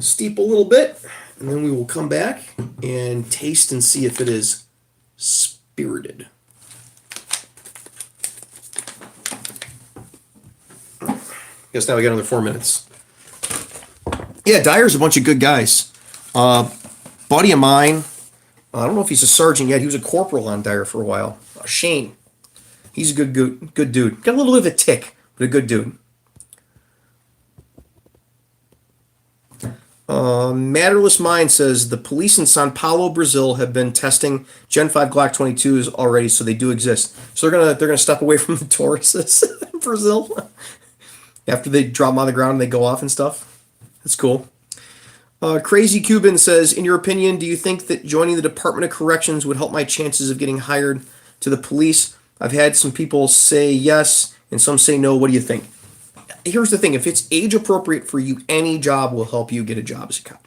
Steep a little bit, and then we will come back and taste and see if it is spirited. Guess now we got another 4 minutes. Yeah, Dyer's a bunch of good guys. Buddy of mine, I don't know if he's a sergeant yet. He was a corporal on Dyer for a while. Shane. He's a good dude. Got a little bit of a tick, but a good dude. Matterless Mind says the police in Sao Paulo, Brazil, have been testing Gen 5 Glock 22s already, so they do exist. So they're gonna step away from the Tauruses in Brazil after they drop them on the ground and they go off and stuff. That's cool. Crazy Cuban says, in your opinion, do you think that joining the Department of Corrections would help my chances of getting hired to the police? I've had some people say yes and some say no. What do you think? Here's the thing. If it's age appropriate for you, any job will help you get a job as a cop.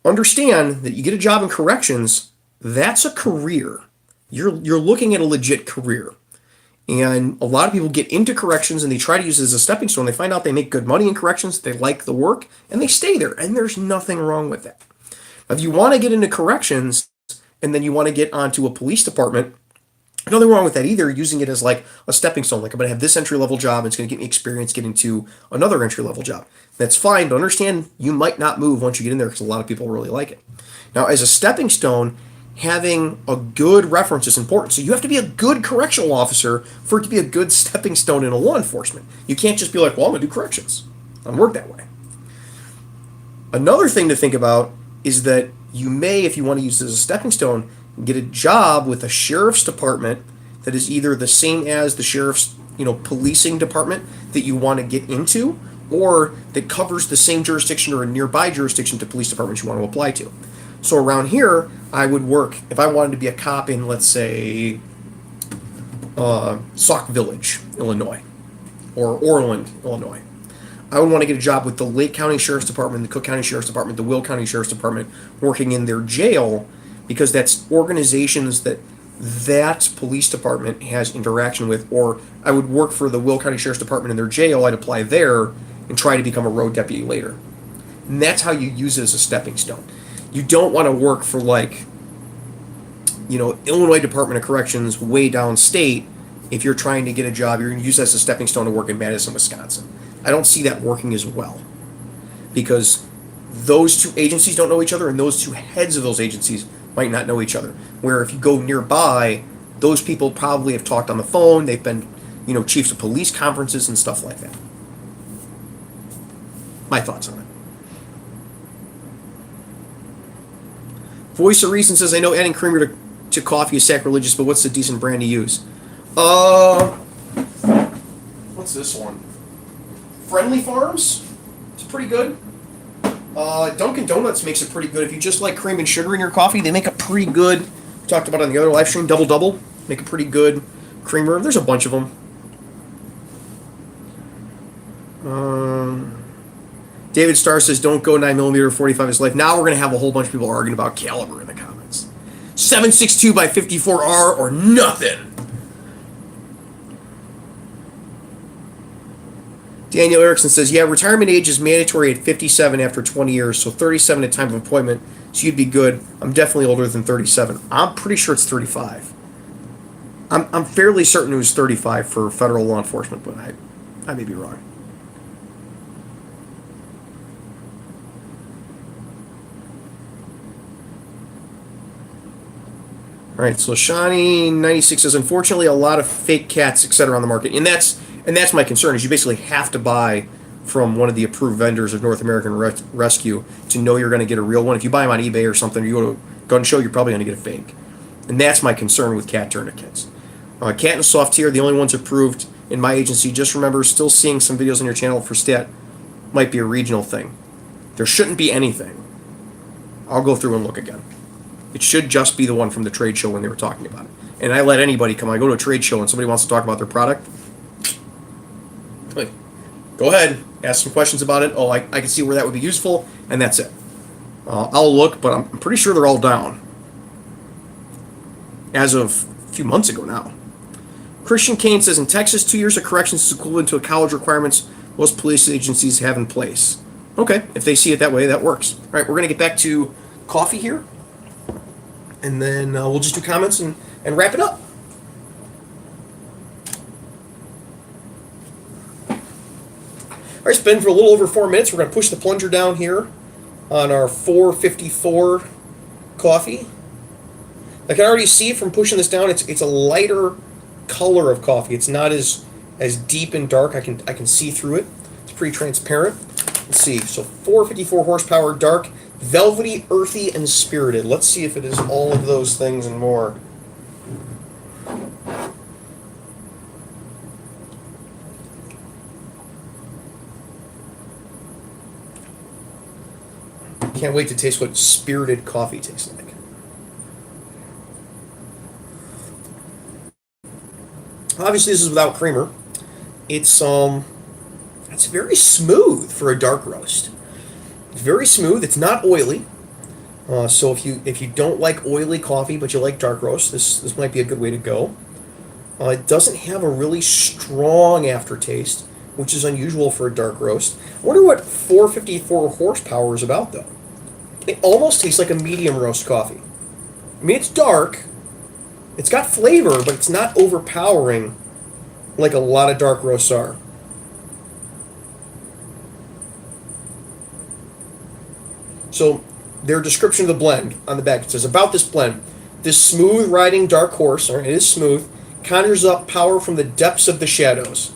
Understand that you get a job in corrections, that's a career. You're looking at a legit career. And a lot of people get into corrections and they try to use it as a stepping stone. They find out they make good money in corrections, they like the work, and they stay there. And there's nothing wrong with that. If you want to get into corrections and then you want to get onto a police department, nothing wrong with that either, using it as like a stepping stone. Like, I'm going to have this entry-level job, and it's going to get me experience getting to another entry-level job. That's fine, but understand you might not move once you get in there because a lot of people really like it. Now, as a stepping stone, having a good reference is important. So you have to be a good correctional officer for it to be a good stepping stone in a law enforcement. You can't just be like, well, I'm going to do corrections. It doesn't work that way. Another thing to think about is that you may, if you want to use it as a stepping stone, get a job with a sheriff's department that is either the same as the sheriff's, policing department that you want to get into, or that covers the same jurisdiction or a nearby jurisdiction to police departments you want to apply to. So around here, I would work, if I wanted to be a cop in, let's say, Sauk Village, Illinois, or Orland, Illinois, I would want to get a job with the Lake County Sheriff's Department, the Cook County Sheriff's Department, the Will County Sheriff's Department, working in their jail, because that's organizations that police department has interaction with. Or I would work for the Will County Sheriff's Department in their jail, I'd apply there and try to become a road deputy later. And that's how you use it as a stepping stone. You don't want to work for Illinois Department of Corrections way downstate. If you're trying to get a job, you're going to use that as a stepping stone to work in Madison, Wisconsin. I don't see that working as well, because those two agencies don't know each other, and those two heads of those agencies might not know each other. Where if you go nearby, those people probably have talked on the phone. They've been, chiefs of police conferences and stuff like that. My thoughts on it. Voice of Reason says, I know adding creamer to coffee is sacrilegious, but what's a decent brand to use? What's this one? Friendly Farms? It's pretty good. Dunkin' Donuts makes it pretty good. If you just like cream and sugar in your coffee, they make a pretty good, we talked about on the other live stream, Double Double. Make a pretty good creamer. There's a bunch of them. David Starr says, don't go 9mm 45 is life. Now we're going to have a whole bunch of people arguing about caliber in the comments. 7.62 by 54R or nothing. Daniel Erickson says, yeah, retirement age is mandatory at 57 after 20 years, so 37 at time of appointment, so you'd be good. I'm definitely older than 37. I'm pretty sure it's 35. I'm fairly certain it was 35 for federal law enforcement, but I may be wrong. All right, so Shani96 says, unfortunately, a lot of fake cats, etc., on the market, and that's my concern. Is you basically have to buy from one of the approved vendors of North American Rescue to know you're going to get a real one. If you buy them on eBay or something, you go to gun show, you're probably going to get a fake, and that's my concern with cat tourniquets. Cat and Soft Tier, the only ones approved in my agency. Just remember, still seeing some videos on your channel for stat might be a regional thing. There shouldn't be anything. I'll go through and look again. It should just be the one from the trade show when they were talking about it. And I let anybody come. I go to a trade show and somebody wants to talk about their product. Like, go ahead, ask some questions about it. Oh, I can see where that would be useful, and that's it. I'll look, but I'm pretty sure they're all down. As of a few months ago now. Christian Kane says, in Texas, 2 years of corrections is equivalent to a college requirements most police agencies have in place. Okay, if they see it that way, that works. All right, we're going to get back to coffee here. And then we'll just do comments and wrap it up. All right, it's been for a little over 4 minutes. We're going to push the plunger down here on our 454 coffee. I can already see from pushing this down, it's a lighter color of coffee. It's not as deep and dark. I can see through it. It's pretty transparent. Let's see. So 454 horsepower, dark, velvety, earthy, and spirited. Let's see if it is all of those things and more. Can't wait to taste what spirited coffee tastes like. Obviously, this is without creamer. It's very smooth for a dark roast. It's very smooth. It's not oily. So if you don't like oily coffee but you like dark roast, this might be a good way to go. It doesn't have a really strong aftertaste, which is unusual for a dark roast. I wonder what 454 horsepower is about, though. It almost tastes like a medium roast coffee. I mean, it's dark. It's got flavor, but it's not overpowering like a lot of dark roasts are. So their description of the blend on the back, it says, about this blend, this smooth riding dark horse, or it is smooth, conjures up power from the depths of the shadows.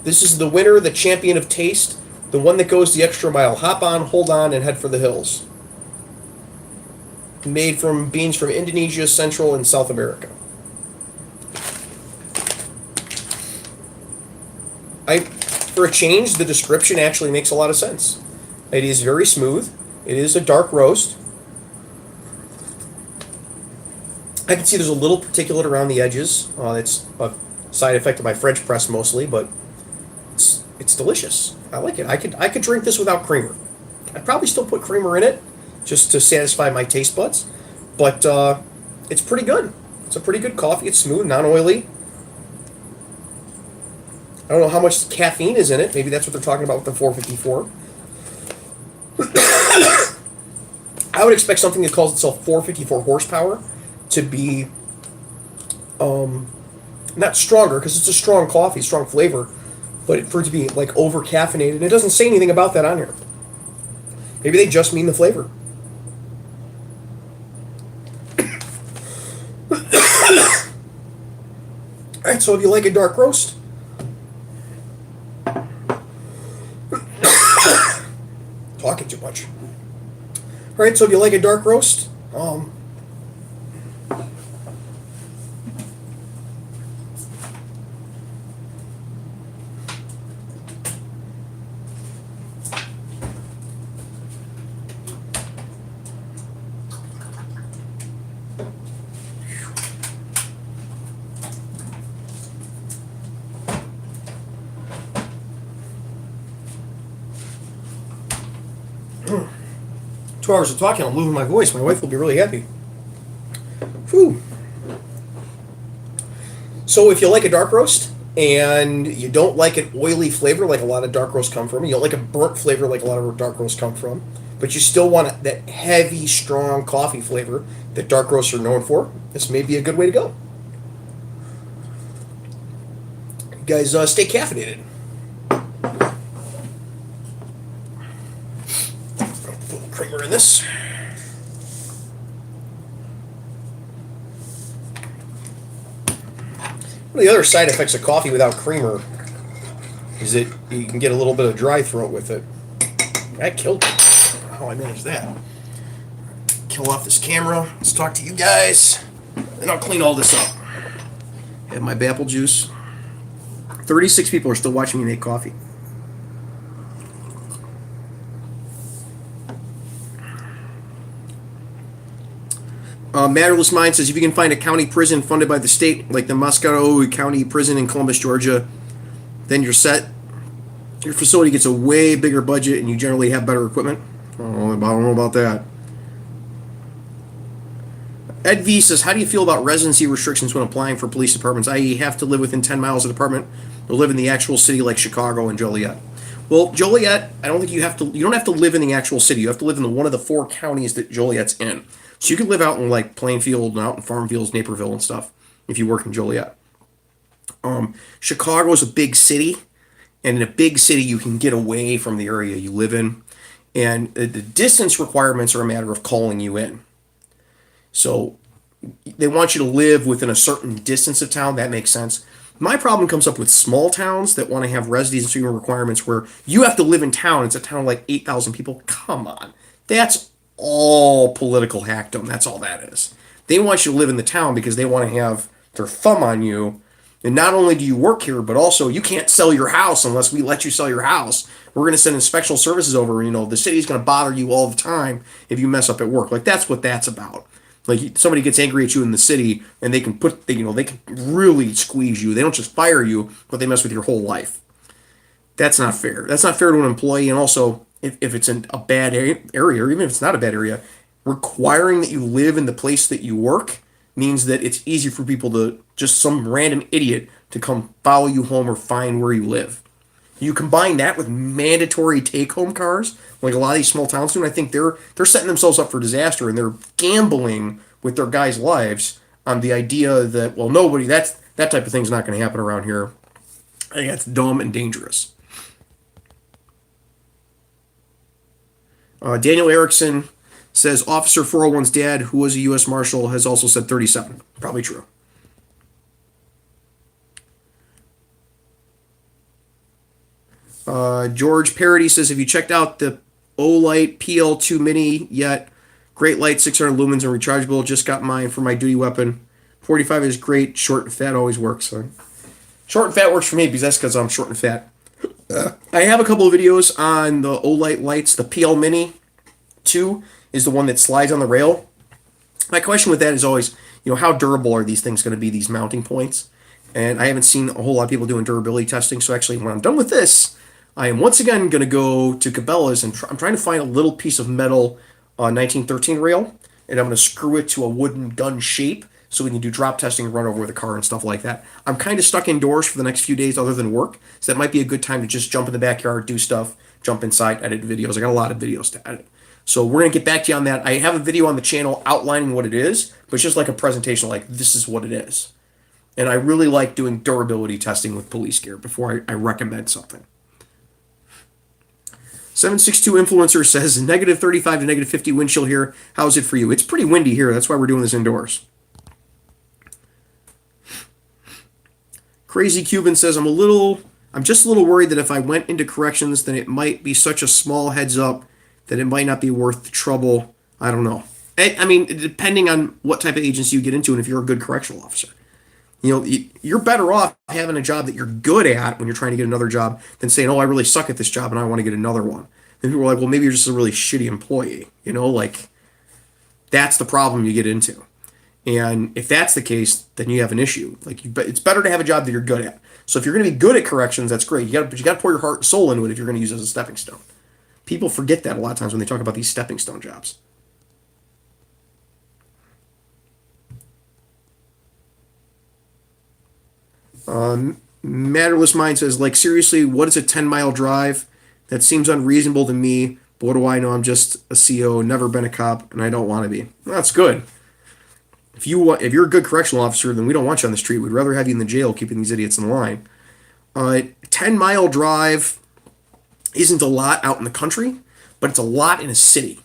This is the winner, the champion of taste, the one that goes the extra mile. Hop on, hold on, and head for the hills. Made from beans from Indonesia, Central, and South America. For a change, the description actually makes a lot of sense. It is very smooth. It is a dark roast. I can see there's a little particulate around the edges. It's a side effect of my French press mostly, but it's delicious. I like it. I could drink this without creamer. I'd probably still put creamer in it just to satisfy my taste buds, but it's pretty good. It's a pretty good coffee. It's smooth, non-oily. I don't know how much caffeine is in it. Maybe that's what they're talking about with the 454. I would expect something that calls itself 454 horsepower to be not stronger, because it's a strong coffee, strong flavor, but for it to be like over caffeinated. It doesn't say anything about that on here. Maybe they just mean the flavor. Alright, so if you like a dark roast, talking too much. Alright, so if you like a dark roast, 2 hours of talking, I'm losing my voice. My wife will be really happy. Whew. So if you like a dark roast and you don't like an oily flavor like a lot of dark roasts come from, you don't like a burnt flavor like a lot of dark roasts come from, but you still want that heavy, strong coffee flavor that dark roasts are known for, this may be a good way to go. You guys stay caffeinated. creamer in this. One of the other side effects of coffee without creamer is that you can get a little bit of dry throat with it. That killed me. How I managed that. Kill off this camera. Let's talk to you guys. And I'll clean all this up. Have my apple juice. 36 people are still watching me make coffee. Matterless Mind says if you can find a county prison funded by the state, like the Moscow County Prison in Columbus, Georgia, then you're set. Your facility gets a way bigger budget and you generally have better equipment. I don't know about that. Ed V says, how do you feel about residency restrictions when applying for police departments, i.e. have to live within 10 miles of the department or live in the actual city like Chicago and Joliet? Well, Joliet, I don't think you don't have to live in the actual city. You have to live in one of the 4 counties that Joliet's in. So you can live out in like Plainfield and out in Farmfields, Naperville and stuff if you work in Joliet. Chicago is a big city, and in a big city you can get away from the area you live in, and the distance requirements are a matter of calling you in. So they want you to live within a certain distance of town. That makes sense. My problem comes up with small towns that want to have residency requirements where you have to live in town. It's a town of like 8,000 people. Come on. That's all political hackdom. That's all that is. They want you to live in the town because they want to have their thumb on you. And not only do you work here, but also you can't sell your house unless we let you sell your house. We're going to send inspectional services over. The city's going to bother you all the time if you mess up at work. Like, that's what that's about. Like, somebody gets angry at you in the city and they can they can really squeeze you. They don't just fire you, but they mess with your whole life. That's not fair. That's not fair to an employee. And also, if it's in a bad area, or even if it's not a bad area, requiring that you live in the place that you work means that it's easy for people to, just some random idiot, to come follow you home or find where you live. You combine that with mandatory take-home cars, like a lot of these small towns do, and I think they're setting themselves up for disaster, and they're gambling with their guys' lives on the idea that, well, that type of thing's not going to happen around here. I think that's dumb and dangerous. Daniel Erickson says Officer 401's dad, who was a U.S. Marshal, has also said 37. Probably true. George Parody says, have you checked out the Olight PL2 Mini yet? Great light, 600 lumens and rechargeable. Just got mine for my duty weapon. 45 is great. Short and fat always works. So. Short and fat works for me because I'm short and fat. I have a couple of videos on the Olight lights. The PL Mini 2 is the one that slides on the rail. My question with that is always, how durable are these things going to be, these mounting points? And I haven't seen a whole lot of people doing durability testing. So actually, when I'm done with this, I am once again going to go to Cabela's and I'm trying to find a little piece of metal 1913 rail, and I'm going to screw it to a wooden gun shape so we can do drop testing, run over with a car and stuff like that. I'm kind of stuck indoors for the next few days other than work, so that might be a good time to just jump in the backyard, do stuff, jump inside, edit videos. I got a lot of videos to edit. So we're going to get back to you on that. I have a video on the channel outlining what it is, but it's just like a presentation, like this is what it is. And I really like doing durability testing with police gear before I recommend something. 762 Influencer says, negative 35 to negative 50 wind chill here. How's it for you? It's pretty windy here. That's why we're doing this indoors. Crazy Cuban says, I'm just a little worried that if I went into corrections, then it might be such a small heads up that it might not be worth the trouble. I don't know. I mean, depending on what type of agency you get into and if you're a good correctional officer. You're better off having a job that you're good at when you're trying to get another job than saying, oh, I really suck at this job and I want to get another one. And people are like, well, maybe you're just a really shitty employee. That's the problem you get into. And if that's the case, then you have an issue. It's better to have a job that you're good at. So if you're going to be good at corrections, that's great. But you got to pour your heart and soul into it if you're going to use it as a stepping stone. People forget that a lot of times when they talk about these stepping stone jobs. Matterless Mind says, seriously, what is a 10-mile drive? That seems unreasonable to me, but what do I know? I'm just a CO, never been a cop, and I don't want to be. Well, that's good. If you're a good correctional officer, then we don't want you on the street. We'd rather have you in the jail keeping these idiots in line. 10-mile drive isn't a lot out in the country, but it's a lot in a city.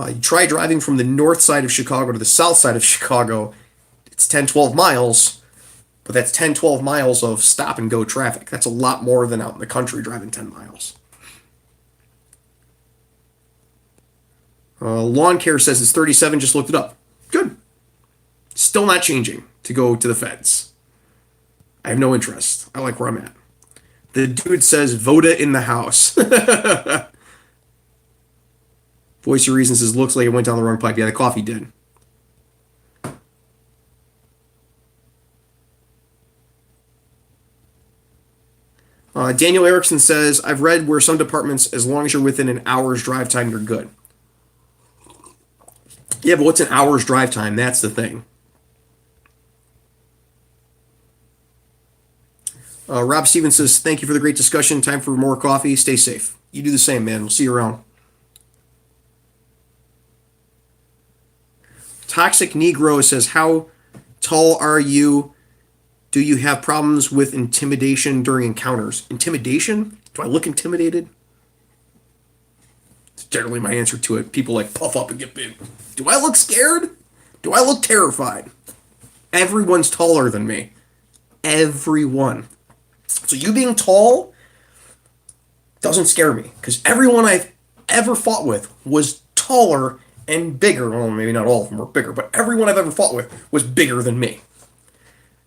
You try driving from the north side of Chicago to the south side of Chicago. It's 10, 12 miles, but that's 10, 12 miles of stop and go traffic. That's a lot more than out in the country driving 10 miles. Lawn Care says it's 37, just looked it up. Good. Still not changing to go to the feds. I have no interest. I like where I'm at. The dude says, Voda in the house. Voice of Reason says, looks like it went down the wrong pipe. Yeah, the coffee did. Daniel Erickson says, I've read where some departments, as long as you're within an hour's drive time, you're good. Yeah, but what's an hour's drive time? That's the thing. Rob Stevens says, thank you for the great discussion. Time for more coffee. Stay safe. You do the same, man. We'll see you around. Toxic Negro says, how tall are you? Do you have problems with intimidation during encounters? Intimidation? Do I look intimidated? It's generally my answer to it. People like puff up and get big. Do I look scared? Do I look terrified? Everyone's taller than me. Everyone. So you being tall doesn't scare me because everyone I've ever fought with was taller and bigger. Well, maybe not all of them were bigger, but everyone I've ever fought with was bigger than me.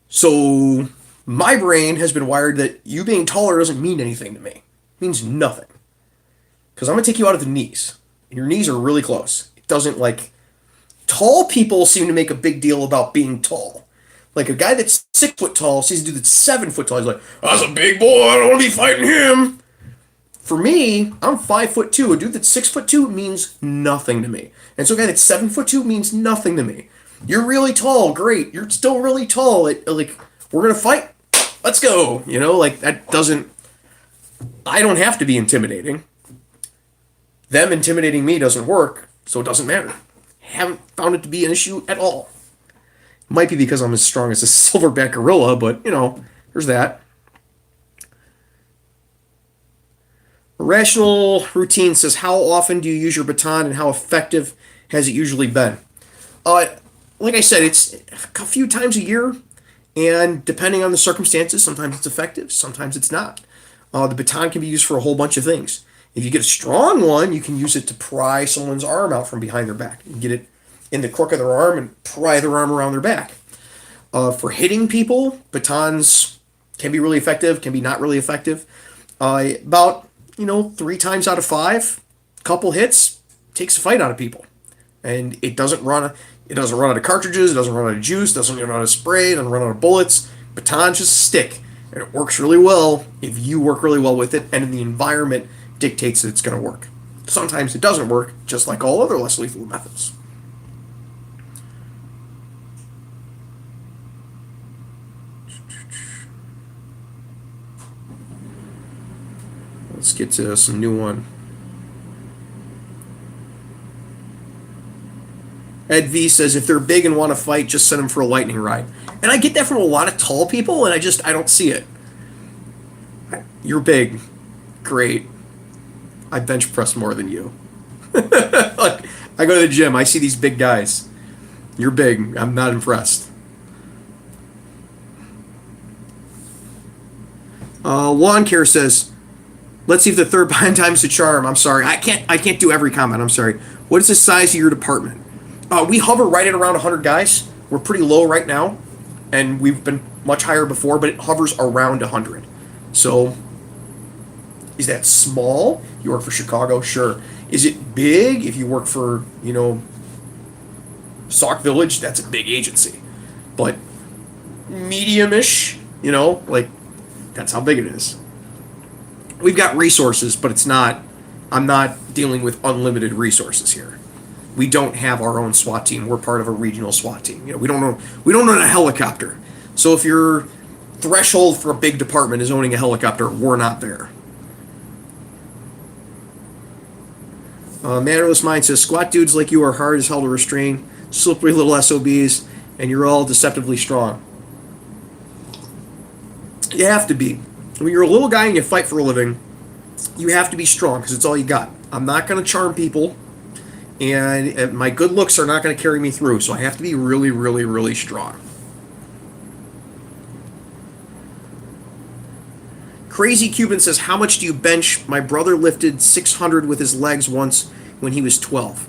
So my brain has been wired that you being taller doesn't mean anything to me. It means nothing. Because I'm going to take you out of the knees. And your knees are really close. It doesn't like... Tall people seem to make a big deal about being tall. Like a guy that's 6 foot tall sees a dude that's 7 foot tall. He's like, that's a big boy. I don't want to be fighting him. For me, I'm 5'2". A dude that's 6'2" means nothing to me. And so a guy that's 7'2" means nothing to me. You're really tall, great. You're still really tall. Like, we're gonna fight. Let's go. You know, like that doesn't. I don't have to be intimidating. Them intimidating me doesn't work, so it doesn't matter. Haven't found it to be an issue at all. Might be because I'm as strong as a silverback gorilla, but you know, there's that. Rational Routine says, how often do you use your baton and how effective has it usually been? Like I said, it's a few times a year, and depending on the circumstances, sometimes it's effective, sometimes it's not. The baton can be used for a whole bunch of things. If you get a strong one, you can use it to pry someone's arm out from behind their back. You can get it in the crook of their arm and pry their arm around their back. For hitting people, batons can be really effective, can be not really effective. About 3 times out of 5, couple hits takes a fight out of people, and it doesn't run. It doesn't run out of cartridges. It doesn't run out of juice. It doesn't run out of spray. It doesn't run out of bullets. Batons just stick, and it works really well if you work really well with it, and the environment dictates that it's going to work. Sometimes it doesn't work, just like all other less lethal methods. Let's get to some new one. Ed V says, if they're big and want to fight, just send them for a lightning ride. And I get that from a lot of tall people, and I don't see it. You're big. Great. I bench press more than you. Like, I go to the gym. I see these big guys. You're big. I'm not impressed. Lawn Care says, let's see if the third time's the charm. I'm sorry. I can't do every comment. I'm sorry. What is the size of your department? We hover right at around 100 guys. We're pretty low right now, and we've been much higher before, but it hovers around 100. So, is that small? You work for Chicago? Sure. Is it big? If you work for, Sauk Village, that's a big agency. But medium-ish, that's how big it is. We've got resources, but I'm not dealing with unlimited resources here. We don't have our own SWAT team. We're part of a regional SWAT team. We don't own a helicopter. So if your threshold for a big department is owning a helicopter, we're not there. Mannerless Mind says, squat dudes like you are hard as hell to restrain, slippery little SOBs, and you're all deceptively strong. You have to be. When you're a little guy and you fight for a living, you have to be strong because it's all you got. I'm not going to charm people. and my good looks are not going to carry me through. So I have to be really, really, really strong. Crazy Cuban says, how much do you bench? My brother lifted 600 with his legs once when he was 12.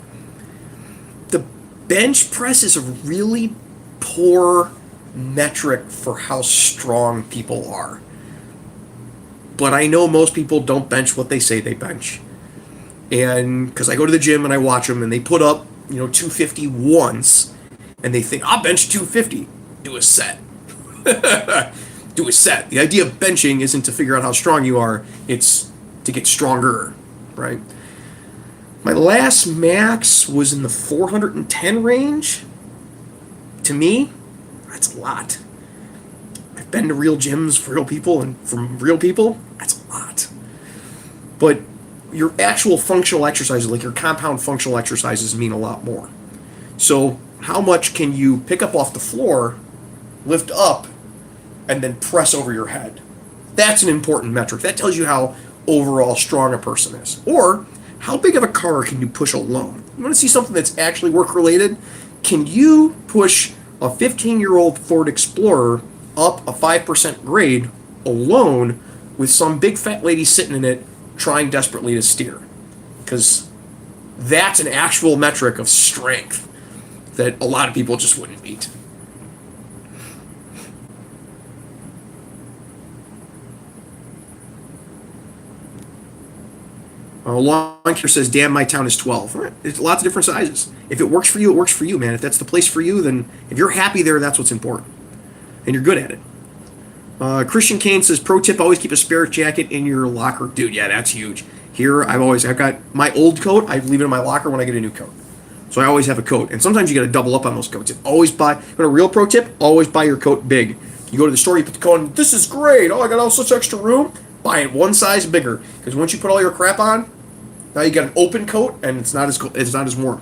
The bench press is a really poor metric for how strong people are. But I know most people don't bench what they say they bench. And because I go to the gym and I watch them and they put up, 250 once and they think, I'll bench 250. Do a set. Do a set. The idea of benching isn't to figure out how strong you are, it's to get stronger, right? My last max was in the 410 range. To me, that's a lot. I've been to real gyms for real people, and from real people, that's a lot. But your actual functional exercises, like your compound functional exercises, mean a lot more. So, how much can you pick up off the floor, lift up, and then press over your head? That's an important metric. That tells you how overall strong a person is. Or, how big of a car can you push alone? You want to see something that's actually work-related? Can you push a 15-year-old Ford Explorer up a 5% grade alone with some big fat lady sitting in it trying desperately to steer? Because that's an actual metric of strength that a lot of people just wouldn't meet. Long here says, damn, my town is 12. Right. There's lots of different sizes. If it works for you, it works for you, man. If that's the place for you, then if you're happy there, that's what's important. And you're good at it. Christian Kane says, pro tip, always keep a spare jacket in your locker. Dude, yeah, that's huge. Here, I've got my old coat. I leave it in my locker when I get a new coat. So I always have a coat. And sometimes you got to double up on those coats. Always buy, but a real pro tip, always buy your coat big. You go to the store, you put the coat on, this is great. Oh, I got all such extra room. Buy it one size bigger. Because once you put all your crap on, now you got an open coat, and it's not as warm.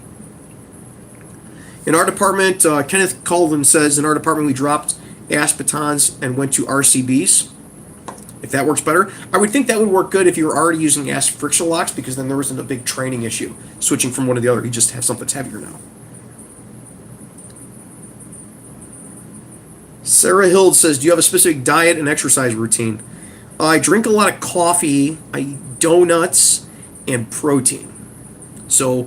In our department, Kenneth Colvin says, in our department we dropped ass batons and went to RCBs. If that works better. I would think that would work good if you were already using ass friction locks, because then there wasn't a big training issue switching from one to the other. You just have something that's heavier now. Sarah Hild says, do you have a specific diet and exercise routine? I drink a lot of coffee, I eat donuts, and protein. So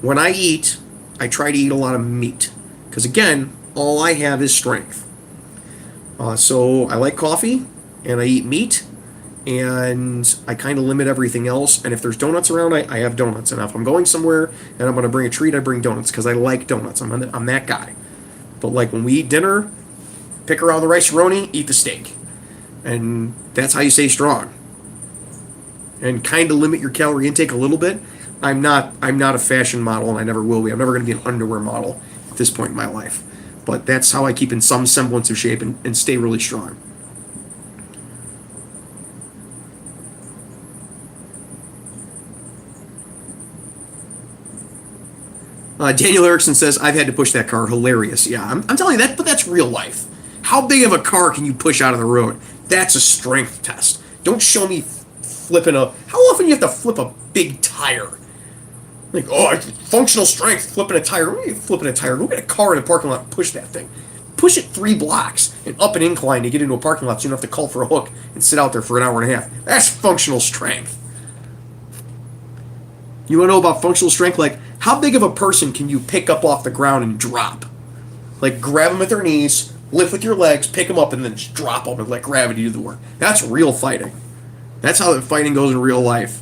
when I eat, I try to eat a lot of meat. Because again, all I have is strength. So I like coffee, and I eat meat, and I kind of limit everything else. And if there's donuts around, I have donuts. And if I'm going somewhere and I'm going to bring a treat, I bring donuts because I like donuts. I'm that guy. But like when we eat dinner, pick around the rice-a-roni, eat the steak. And that's how you stay strong. And kind of limit your calorie intake a little bit. I'm not a fashion model, and I never will be. I'm never going to be an underwear model at this point in my life. But that's how I keep in some semblance of shape and stay really strong. Daniel Erickson says, I've had to push that car. Hilarious. Yeah, I'm telling you that, but that's real life. How big of a car can you push out of the road? That's a strength test. Don't show me flipping how often do you have to flip a big tire? Like, functional strength, flipping a tire. What are you flipping a tire? Go get a car in a parking lot and push that thing. Push it 3 blocks and up an incline to get into a parking lot so you don't have to call for a hook and sit out there for an hour and a half. That's functional strength. You want to know about functional strength? Like, how big of a person can you pick up off the ground and drop? Like, grab them at their knees, lift with your legs, pick them up, and then just drop them and let gravity do the work. That's real fighting. That's how fighting goes in real life.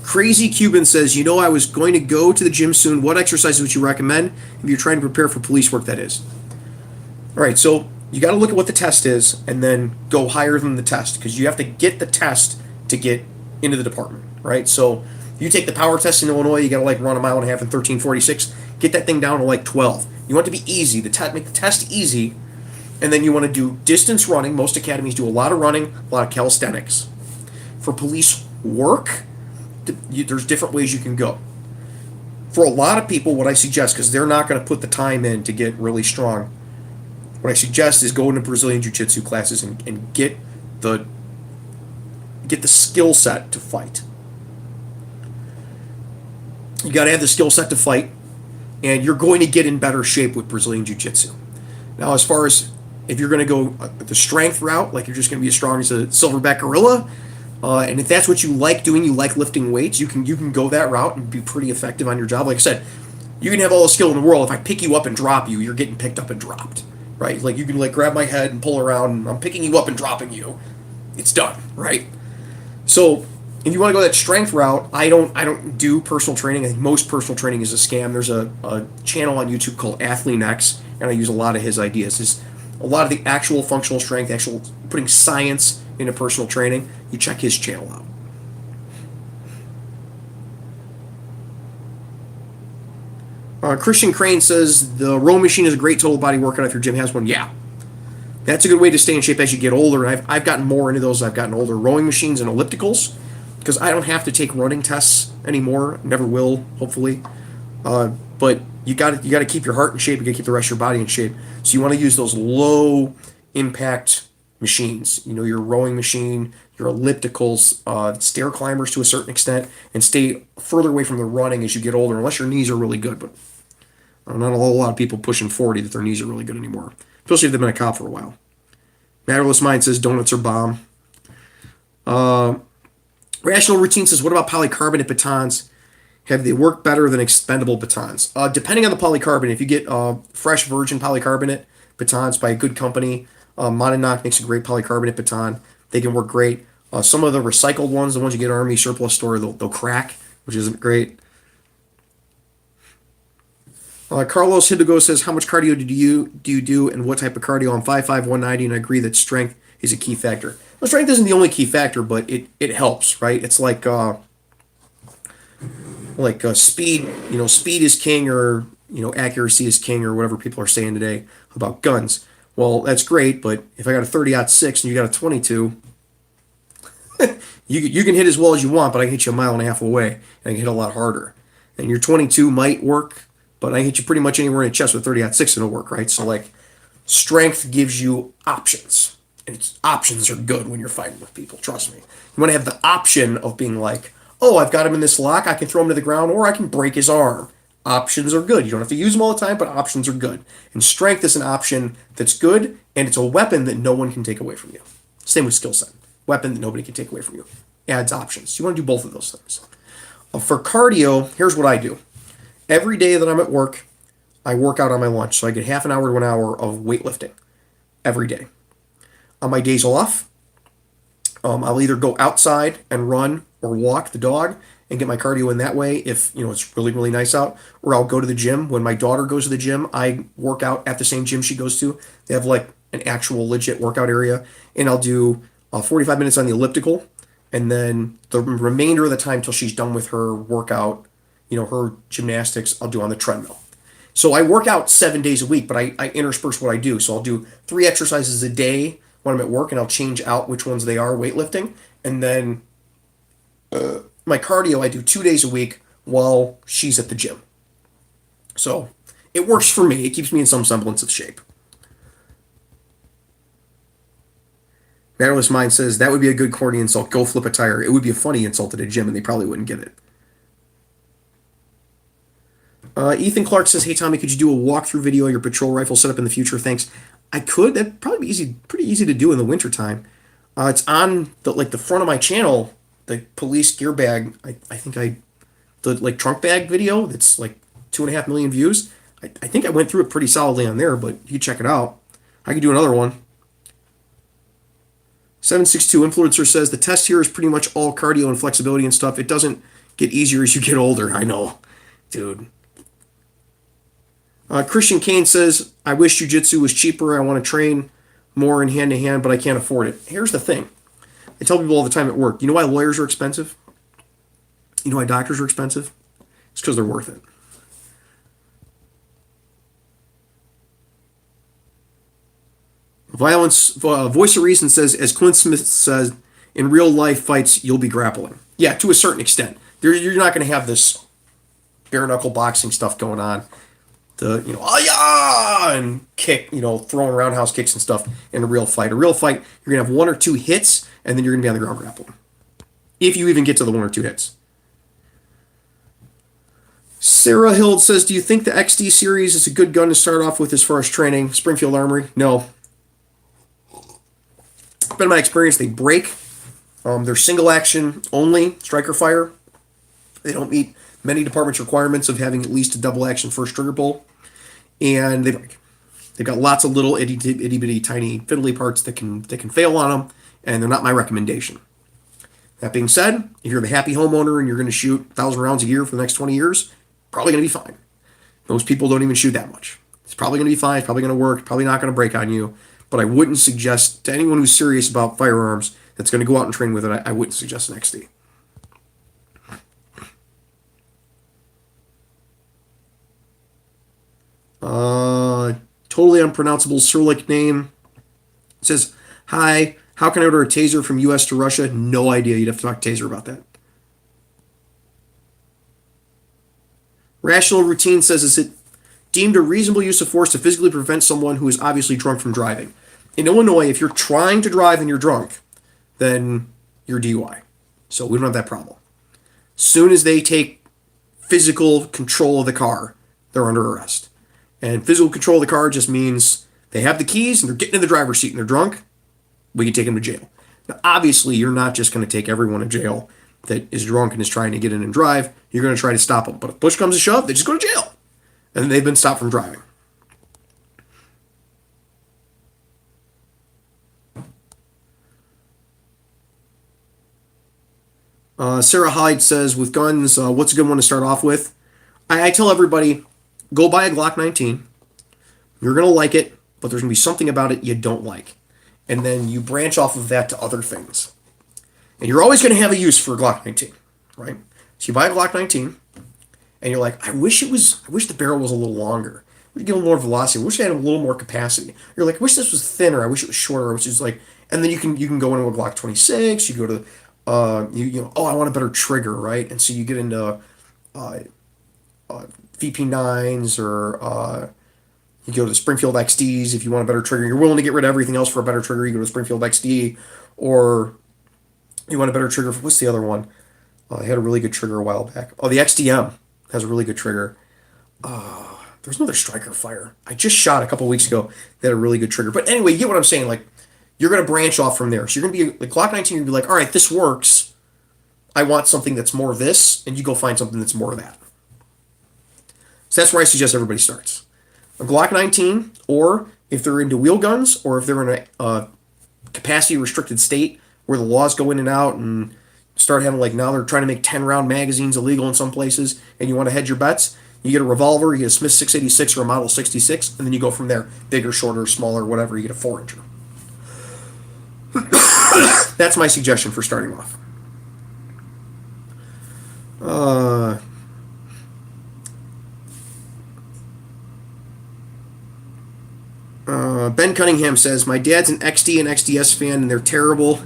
Crazy Cuban says, I was going to go to the gym soon. What exercises would you recommend if you're trying to prepare for police work, that is? All right, so you got to look at what the test is and then go higher than the test, because you have to get the test to get into the department, right? So you take the power test in Illinois, you got to run a mile and a half in 13:46. Get that thing down to 12. You want it to be easy. Make the test easy, and then you want to do distance running. Most academies do a lot of running, a lot of calisthenics. For police work, there's different ways you can go. For a lot of people, what I suggest, because they're not going to put the time in to get really strong, what I suggest is go into Brazilian Jiu-Jitsu classes and get the skill set to fight. You got to have the skill set to fight, and you're going to get in better shape with Brazilian Jiu Jitsu. Now, as far as if you're going to go the strength route, like you're just going to be as strong as a silverback gorilla, and if that's what you like doing, you like lifting weights, you can go that route and be pretty effective on your job. Like I said, you can have all the skill in the world. If I pick you up and drop you, you're getting picked up and dropped, right? Like you can like grab my head and pull around, and I'm picking you up and dropping you. It's done, right? So if you want to go that strength route, I don't do personal training. I think most personal training is a scam. There's a channel on YouTube called Athlete X, and I use a lot of his ideas. Is a lot of the actual functional strength, actual putting science into personal training. You check his channel out. Christian Crane says the row machine is a great total body workout if your gym has one. Yeah, that's a good way to stay in shape as you get older. I've gotten more into those as I've gotten older. Rowing machines and ellipticals, because I don't have to take running tests anymore. Never will, hopefully. But you got to keep your heart in shape. You got to keep the rest of your body in shape. So you want to use those low impact machines. You know, your rowing machine, your ellipticals, stair climbers to a certain extent, and stay further away from the running as you get older, unless your knees are really good. But not a whole lot of people pushing 40 that their knees are really good anymore, especially if they've been a cop for a while. Matterless Mind says donuts are bomb. Rational Routine says, what about polycarbonate batons? Have they worked better than expendable batons? Depending on the polycarbonate, if you get fresh virgin polycarbonate batons by a good company, Monadnock makes a great polycarbonate baton. They can work great. Some of the recycled ones, the ones you get at Army Surplus Store, they'll crack, which isn't great. Carlos Hidalgo says, how much cardio do you do and what type of cardio? I'm 5'5", 190, and I agree that strength is a key factor. Well, strength isn't the only key factor, but it helps, right? It's like speed. You know, speed is king, or accuracy is king, or whatever people are saying today about guns. Well, that's great, but if I got a 30-06 and you got a 22, you can hit as well as you want, but I can hit you a mile and a half away, and I can hit a lot harder. And your 22 might work, but I can hit you pretty much anywhere in the chest with 30-06 and it'll work, right? So like, strength gives you options, and options are good when you're fighting with people. Trust me. You want to have the option of being like, oh, I've got him in this lock, I can throw him to the ground, or I can break his arm. Options are good. You don't have to use them all the time, but options are good. And strength is an option that's good, and it's a weapon that no one can take away from you. Same with skill set. Weapon that nobody can take away from you. Adds options. You want to do both of those things. For cardio, here's what I do. Every day that I'm at work, I work out on my lunch. So I get half an hour to an hour of weightlifting every day. On my days off, I'll either go outside and run or walk the dog and get my cardio in that way if it's really, really nice out, or I'll go to the gym. When my daughter goes to the gym, I work out at the same gym she goes to. They have like an actual legit workout area, and I'll do 45 minutes on the elliptical, and then the remainder of the time till she's done with her workout, her gymnastics, I'll do on the treadmill. So I work out 7 days a week, but I intersperse what I do. So I'll do 3 exercises a day when I'm at work, and I'll change out which ones they are weightlifting. And then my cardio, I do 2 days a week while she's at the gym. So it works for me. It keeps me in some semblance of shape. Matterless Mind says, that would be a good corny insult. Go flip a tire. It would be a funny insult at a gym, and they probably wouldn't get it. Ethan Clark says, hey, Tommy, could you do a walkthrough video of your patrol rifle setup in the future? Thanks. I could. That'd probably be pretty easy to do in the wintertime. It's on the front of my channel, the police gear bag. I think the trunk bag video that's like 2.5 million views. I think I went through it pretty solidly on there, but you check it out. I could do another one. 762 Influencer says, the test here is pretty much all cardio and flexibility and stuff. It doesn't get easier as you get older. I know, dude. Christian Kane says, I wish jiu-jitsu was cheaper. I want to train more in hand-to-hand, but I can't afford it. Here's the thing. I tell people all the time at work, you know why lawyers are expensive? You know why doctors are expensive? It's because they're worth it. Voice of Reason says, as Clint Smith says, in real life fights, you'll be grappling. Yeah, to a certain extent. You're not going to have this bare knuckle boxing stuff going on. And kick, throwing roundhouse kicks and stuff in a real fight. A real fight, you're going to have 1 or 2 hits, and then you're going to be on the ground grappling. If you even get to the 1 or 2 hits. Sarah Hild says, "Do you think the XD series is a good gun to start off with as far as training?" Springfield Armory, no. Been my experience, they break. They're single action only, striker fire. They don't meet many departments' requirements of having at least a double action first trigger pull, and they break. They've got lots of little itty bitty tiny fiddly parts that can fail on them, and they're not my recommendation. That being said, if you're the happy homeowner and you're going to shoot 1,000 rounds a year for the next 20 years, probably going to be fine. Most people don't even shoot that much. It's probably going to be fine. It's probably going to work. Probably not going to break on you. But I wouldn't suggest to anyone who's serious about firearms that's going to go out and train with it, I wouldn't suggest an XD. Totally unpronounceable Cyrillic name. It says, "Hi, how can I order a taser from US to Russia?" No idea. You'd have to talk to Taser about that. Rational Routine says, "Is it deemed a reasonable use of force to physically prevent someone who is obviously drunk from driving?" In Illinois, if you're trying to drive and you're drunk, then you're DUI. So we don't have that problem. Soon as they take physical control of the car, they're under arrest. And physical control of the car just means they have the keys and they're getting in the driver's seat and they're drunk. We can take them to jail. Now, obviously, you're not just going to take everyone to jail that is drunk and is trying to get in and drive. You're going to try to stop them. But if push comes to shove, they just go to jail. And they've been stopped from driving. Sarah Hyde says, "With guns, what's a good one to start off with?" I tell everybody, go buy a Glock 19. You're going to like it, but there's going to be something about it you don't like. And then you branch off of that to other things. And you're always going to have a use for a Glock 19, right? So you buy a Glock 19, and you're like, I wish the barrel was a little longer. I wish it get more velocity. I wish it had a little more capacity. You're like, I wish this was thinner. I wish it was shorter. Which is like, and then you can go into a Glock 26. You go to, oh, I want a better trigger, right? And so you get into VP9s or you go to Springfield XDs if you want a better trigger. You're willing to get rid of everything else for a better trigger. You go to Springfield XD, or you want a better trigger. What's the other one? They had a really good trigger a while back. Oh, the XDM has a really good trigger. There's another striker fire. I just shot a couple weeks ago that had a really good trigger. But anyway, you get what I'm saying. Like, you're going to branch off from there. So you're going to be, the Glock 19, you're going to be like, all right, this works. I want something that's more of this. And you go find something that's more of that. So that's where I suggest everybody starts. A Glock 19, or if they're into wheel guns, or if they're in a capacity restricted state where the laws go in and out and start having, like, now they're trying to make 10-round magazines illegal in some places, and you want to hedge your bets, you get a revolver, you get a Smith 686 or a Model 66, and then you go from there. Bigger, shorter, smaller, whatever, you get a 4-incher. That's my suggestion for starting off. Ben Cunningham says, "My dad's an XD and XDS fan, and they're terrible.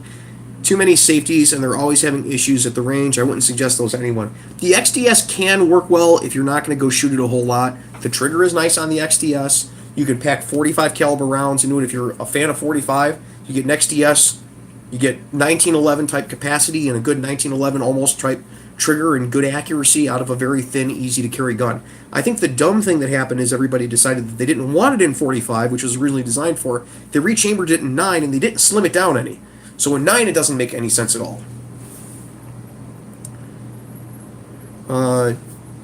Too many safeties, and they're always having issues at the range. I wouldn't suggest those to anyone." The XDS can work well if you're not going to go shoot it a whole lot. The trigger is nice on the XDS. You can pack 45 caliber rounds into it. If you're a fan of 45, you get an XDS. You get 1911 type capacity and a good 1911 almost type trigger and good accuracy out of a very thin, easy to carry gun. I think the dumb thing that happened is everybody decided that they didn't want it in 45, which was originally designed for. They rechambered it in 9 and they didn't slim it down any. So in 9 it doesn't make any sense at all.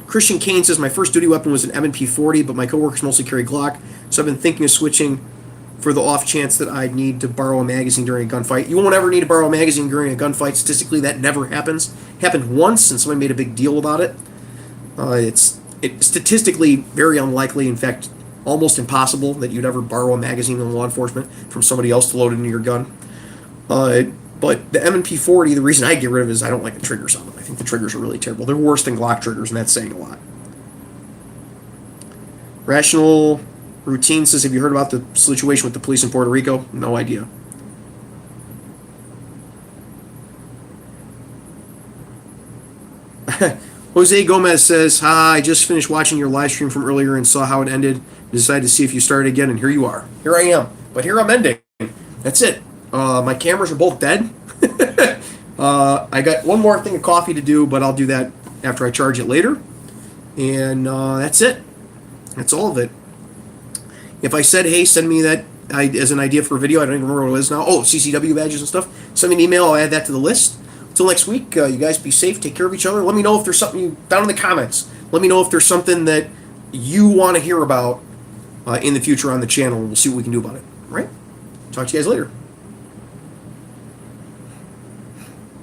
Christian Kane says, "My first duty weapon was an M&P 40, but my coworkers mostly carry Glock, so I've been thinking of switching for the off chance that I'd need to borrow a magazine during a gunfight." You won't ever need to borrow a magazine during a gunfight. Statistically, that never happens. Happened once, and somebody made a big deal about it. It's statistically very unlikely, in fact, almost impossible, that you'd ever borrow a magazine in law enforcement from somebody else to load it into your gun. But the M&P 40, the reason I get rid of it is I don't like the triggers on them. I think the triggers are really terrible. They're worse than Glock triggers, and that's saying a lot. Rational Routine says, "Have you heard about the situation with the police in Puerto Rico?" No idea. Jose Gomez says, "Hi, I just finished watching your live stream from earlier and saw how it ended. Decided to see if you started again, and here you are. Here I am. But here I'm ending. That's it. My cameras are both dead. I got one more thing of coffee to do, but I'll do that after I charge it later. And that's it. That's all of it. If I said, hey, send me that as an idea for a video, I don't even remember what it is now. Oh, CCW badges and stuff. Send me an email. I'll add that to the list. Until next week, you guys be safe. Take care of each other. Let me know if there's something down in the comments. Let me know if there's something that you want to hear about in the future on the channel, and we'll see what we can do about it. All right? Talk to you guys later.